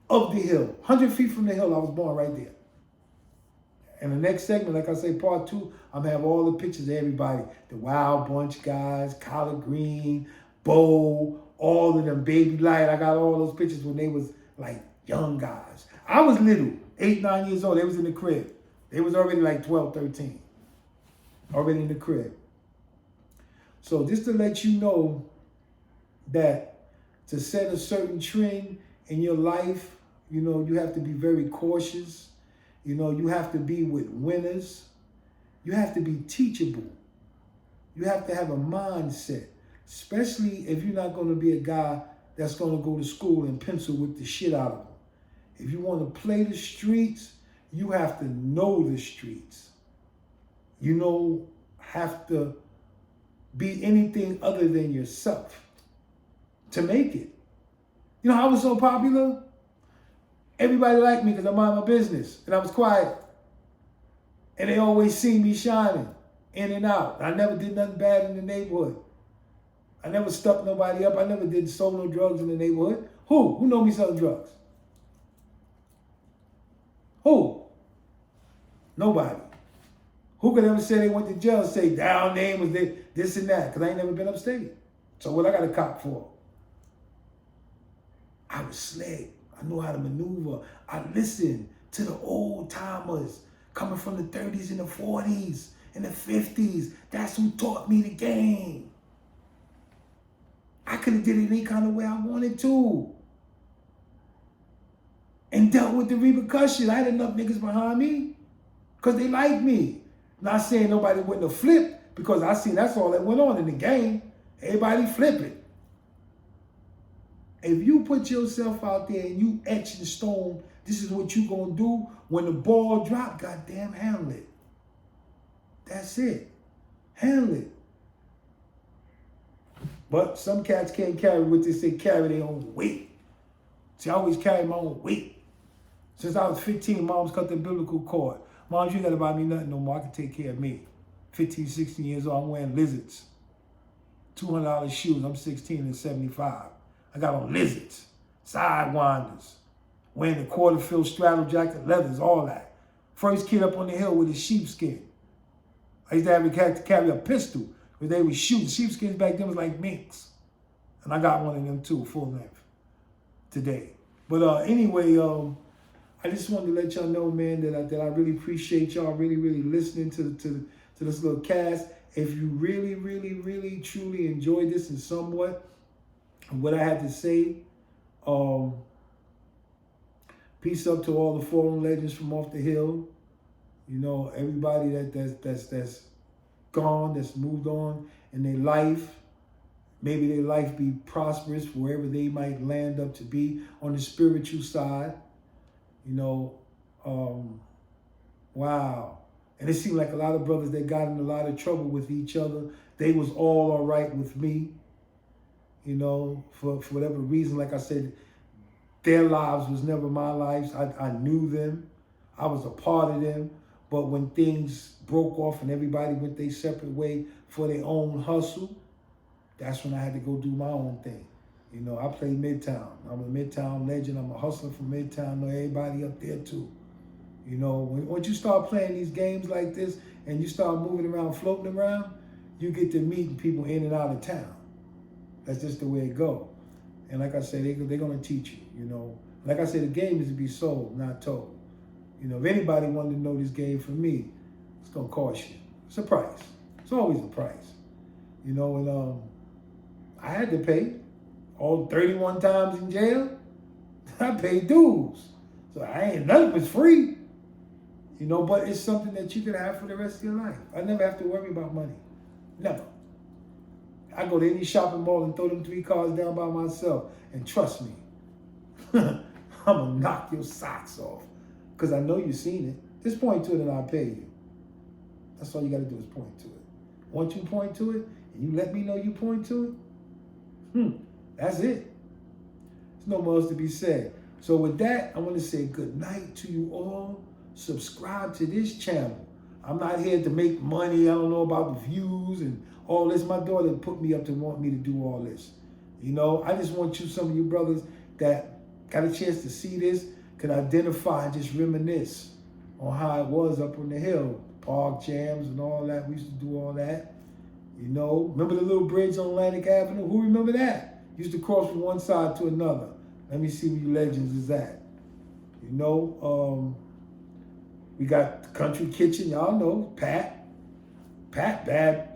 Speaker 1: of the Hill. 100 feet from the Hill, I was born right there. And the next segment, like I say, part 2, I'm going to have all the pictures of everybody. The Wild Bunch guys, Collard Green, Bo, all of them, Baby Light. I got all those pictures when they was like young guys. I was little, 8, 9 years old. They was in the crib. They was already like 12, 13. Already in the crib. So just to let you know that to set a certain trend in your life, you know, you have to be very cautious. You know, you have to be with winners. You have to be teachable. You have to have a mindset, especially if you're not going to be a guy that's going to go to school and pencil with the shit out of them. If you want to play the streets, you have to know the streets. You know, have to be anything other than yourself to make it. You know how I was so popular? Everybody liked me because I mind my business and I was quiet. And they always see me shining in and out. I never did nothing bad in the neighborhood. I never stuck nobody up. I never did sold no drugs in the neighborhood. Who know me selling drugs? Who? Nobody. Who could ever say they went to jail and say down name was this and that? Because I ain't never been upstate. So what I got a cop for? I was slick. I knew how to maneuver. I listened to the old timers coming from the 30s and the 40s and the 50s. That's who taught me the game. I could have did it any kind of way I wanted to. And dealt with the repercussions. I had enough niggas behind me because they liked me. Not saying nobody wouldn't have flipped because I seen that's all that went on in the game. Everybody flipping. If you put yourself out there and you etch in stone, this is what you gonna do when the ball drop, goddamn, handle it. That's it. Handle it. But some cats can't carry what they say carry their own weight. See, I always carry my own weight. Since I was 15, moms cut the umbilical cord. Moms, you gotta buy me nothing no more. I can take care of me. 15, 16 years old, I'm wearing lizards. $200 shoes, I'm 16 and 75. I got on lizards, sidewinders, wearing the quarter-fill straddle jacket, leathers, all that. First kid up on the hill with his sheepskin. I used to have to carry a pistol, but they would shoot. Sheepskins back then was like minks. And I got one of them too, full length, today. But anyway, I just wanted to let y'all know, man, that I really appreciate y'all really listening to this little cast. If you really truly enjoyed this and somewhat what I had to say, peace up to all the fallen legends from off the hill. You know, everybody that's gone, that's moved on in their life. Maybe their life be prosperous wherever they might land up to be on the spiritual side. You know, wow. And it seemed like a lot of brothers that got in a lot of trouble with each other, they was all right with me. You know, for whatever reason, like I said, their lives was never my lives. I knew them. I was a part of them. But when things broke off and everybody went their separate way for their own hustle, that's when I had to go do my own thing. You know, I play Midtown. I'm a Midtown legend. I'm a hustler from Midtown. I know everybody up there too. You know, once you start playing these games like this and you start moving around, floating around, you get to meeting people in and out of town. That's just the way it go. And like I said, they're going to teach you, you know. Like I said, the game is to be sold, not told. You know, if anybody wanted to know this game from me, it's going to cost you. It's a price. It's always a price. You know, and I had to pay. All 31 times in jail, I paid dues. So none of it's free. You know, but it's something that you can have for the rest of your life. I never have to worry about money. Never. I go to any shopping mall and throw them 3 cars down by myself. And trust me, I'm going to knock your socks off. Because I know you've seen it. Just point to it and I'll pay you. That's all you got to do is point to it. Once you point to it and you let me know you point to it, that's it. There's no more else to be said. So with that, I want to say good night to you all. Subscribe to this channel. I'm not here to make money. I don't know about the views and all this. My daughter put me up to want me to do all this. You know, I just want you, some of you brothers that got a chance to see this, can identify and just reminisce on how it was up on the hill. Park jams and all that. We used to do all that. You know, remember the little bridge on Atlantic Avenue? Who remember that? Used to cross from one side to another. Let me see where you legends is at. You know, we got the Country Kitchen, y'all know. Pat bad.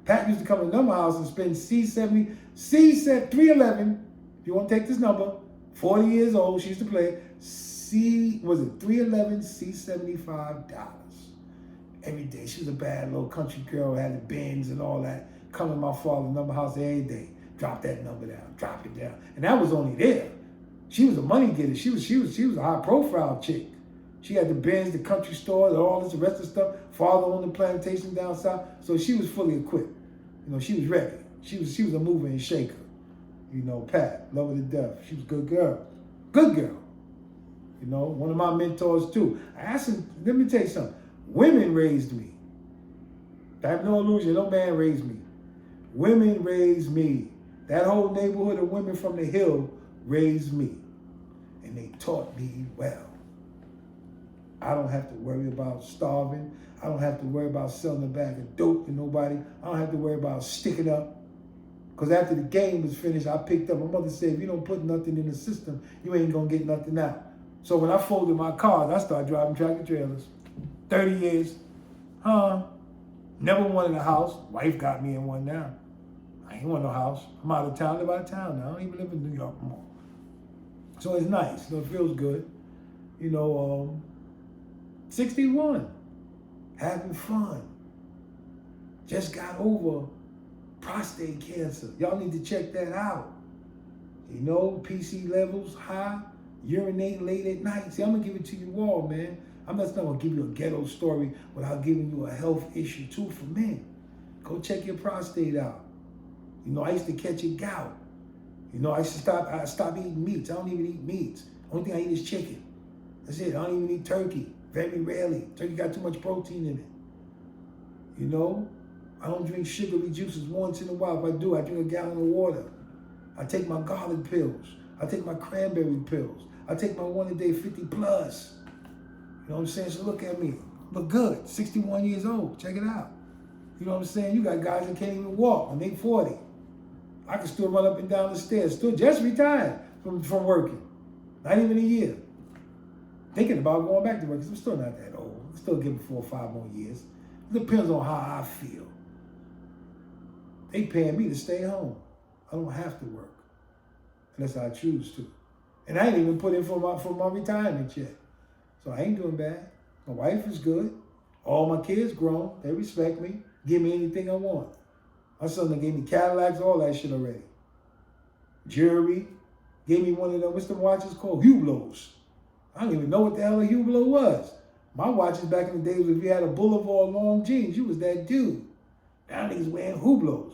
Speaker 1: Pat used to come to Number House and spend C311. If you want to take this number, 40 years old, she used to play. Was it 311 C$75 every day? She was a bad little country girl, had the Benz and all that. Come to my father's Number House every day. Drop that number down, drop it down. And that was only there. She was a money getter. She was a high profile chick. She had the Benz, the country store, all this, the rest of the stuff. Father owned the plantation down south. So she was fully equipped. You know, she was ready. She was a mover and shaker. You know, Pat, love her to death. She was a good girl. Good girl. You know, one of my mentors too. I asked him, let me tell you something. Women raised me. I have no illusion. No man raised me. Women raised me. That whole neighborhood of women from the hill raised me. And they taught me well. I don't have to worry about starving. I don't have to worry about selling a bag of dope to nobody. I don't have to worry about sticking up. Because after the game was finished, I picked up. My mother said, if you don't put nothing in the system, you ain't going to get nothing out. So when I folded my cars, I started driving tractor trailers. 30 years. Never wanted a house. Wife got me in one now. I ain't want no house. I'm out of town, live out of town now. I don't even live in New York anymore. So it's nice. You know, it feels good. You know, 61. Having fun. Just got over prostate cancer. Y'all need to check that out. You know, PC levels high, urinate late at night. See, I'm going to give it to you all, man. I'm not going to give you a ghetto story without giving you a health issue, too, for men. Go check your prostate out. You know, I used to catch a gout. You know, I stopped eating meats. I don't even eat meats. Only thing I eat is chicken. That's it. I don't even eat turkey. Very rarely. Turkey got too much protein in it. You know, I don't drink sugary juices once in a while. If I do, I drink a gallon of water. I take my garlic pills. I take my cranberry pills. I take my one a day 50 plus. You know what I'm saying? So look at me. Look good. 61 years old. Check it out. You know what I'm saying? You got guys that can't even walk when they 40. I can still run up and down the stairs. Still just retired from working. Not even a year. Thinking about going back to work because I'm still not that old. I'm still giving 4 or 5 more years. It depends on how I feel. They paying me to stay home. I don't have to work unless I choose to. And I ain't even put in for my retirement yet. So I ain't doing bad. My wife is good. All my kids grown. They respect me. Give me anything I want. My son gave me Cadillacs, all that shit already. Jewelry. Gave me one of them, what's the watches called? Hublots. I don't even know what the hell a Hublot was. My watches back in the days, if you had a Boulevard long jeans, you was that dude. Now niggas wearing Hublots.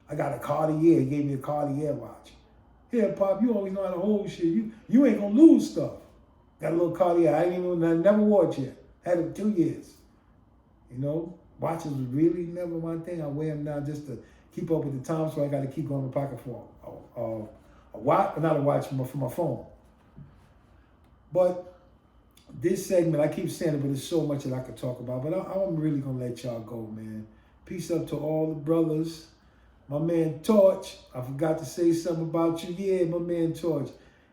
Speaker 1: I got a Cartier. He gave me a Cartier watch. Here, Pop, you always know how to hold shit. You ain't gonna lose stuff. Got a little Cartier. I never wore it yet. Had it 2 years. You know, watches was really never my thing. I wear them now just to keep up with the time, so I got to keep going in my pocket for a watch, not a watch, for my phone. But this segment, I keep saying it, but there's so much that I could talk about. But I'm really gonna let y'all go, man. Peace up to all the brothers. My man Torch, I forgot to say something about you. Yeah, my man Torch,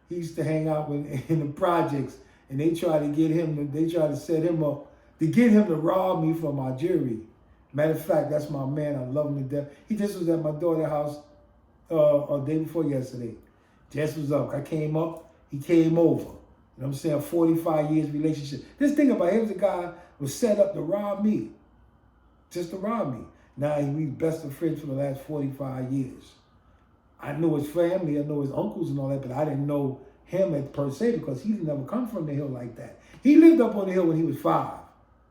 Speaker 1: he used to hang out in the projects, and they tried to set him up to get him to rob me for my jewelry. Matter of fact, that's my man. I love him to death. He just was at my daughter's house a day before yesterday. Just was up. I came up, he came over. You know what I'm saying? 45 years relationship. This thing about him, the guy was set up to rob me. Just to rob me. Now we best of friends for the last 45 years. I know his family, I know his uncles and all that, but I didn't know him per se because he never come from the hill like that. He lived up on the hill when he was 5,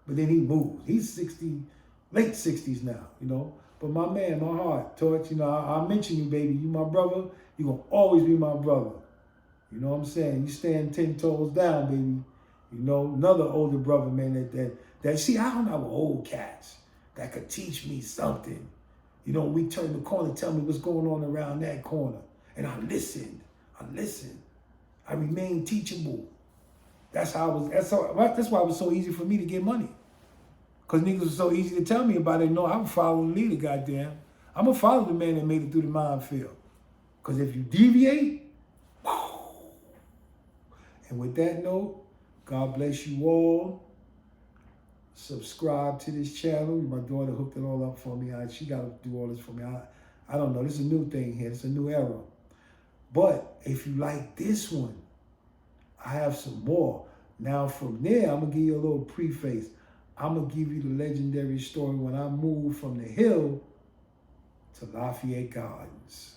Speaker 1: but then he moved. He's 60, late 60s now, you know. But my man, my heart, Torch, you know, I mention you, baby. You my brother. You gonna always be my brother. You know what I'm saying? You stand 10 toes down, baby. You know, another older brother, man, that see, I don't have old cats that could teach me something. You know, we turn the corner, tell me what's going on around that corner. And I listened. I remained teachable. That's why it was so easy for me to get money. Because niggas was so easy to tell me about it. No, I'm following the leader, goddamn. I'm going to follow the man that made it through the minefield. Because if you deviate, whoa. And with that note, God bless you all. Subscribe to this channel. My daughter hooked it all up for me. She got to do all this for me. I don't know. This is a new thing here. It's a new era. But if you like this one, I have some more. Now from there, I'm going to give you a little preface. I'm going to give you the legendary story when I moved from the Hill to Lafayette Gardens.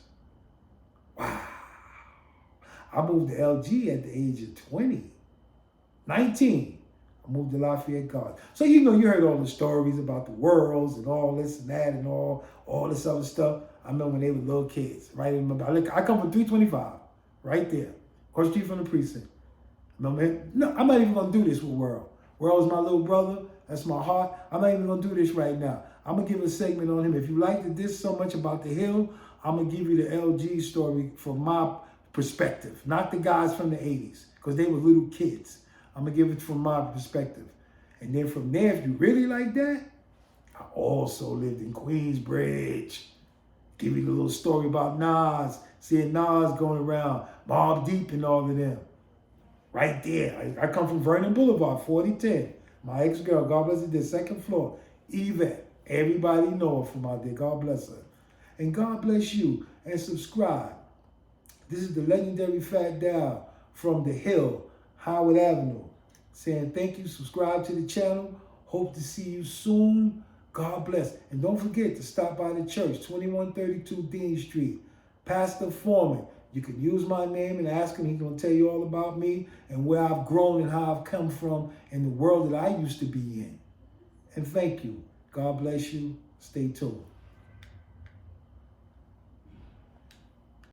Speaker 1: Wow. I moved to LG at the age of 19. I moved to Lafayette Gardens. So, you know, you heard all the stories about the worlds and all this and that and all this other stuff. I remember when they were little kids, right? I come from 325, right there, across the street from the precinct. Remember? No, I'm not even going to do this with World. World is my little brother. That's my heart. I'm not even going to do this right now. I'm going to give a segment on him. If you liked this so much about the Hill, I'm going to give you the LG story from my perspective, not the guys from the 80s, because they were little kids. I'm going to give it from my perspective. And then from there, if you really like that, I also lived in Queensbridge. Give you a little story about Nas, seeing Nas going around, Mobb Deep and all of them. Right there. I come from Vernon Boulevard, 4010. My ex-girl, God bless her, the second floor. Yvette. Everybody know her from out there. God bless her. And God bless you. And subscribe. This is the legendary Fat Dow from the Hill, Howard Avenue. Saying thank you. Subscribe to the channel. Hope to see you soon. God bless. And don't forget to stop by the church, 2132 Dean Street. Pastor Foreman. You can use my name and ask him. He's going to tell you all about me and where I've grown and how I've come from in the world that I used to be in. And thank you. God bless you. Stay tuned.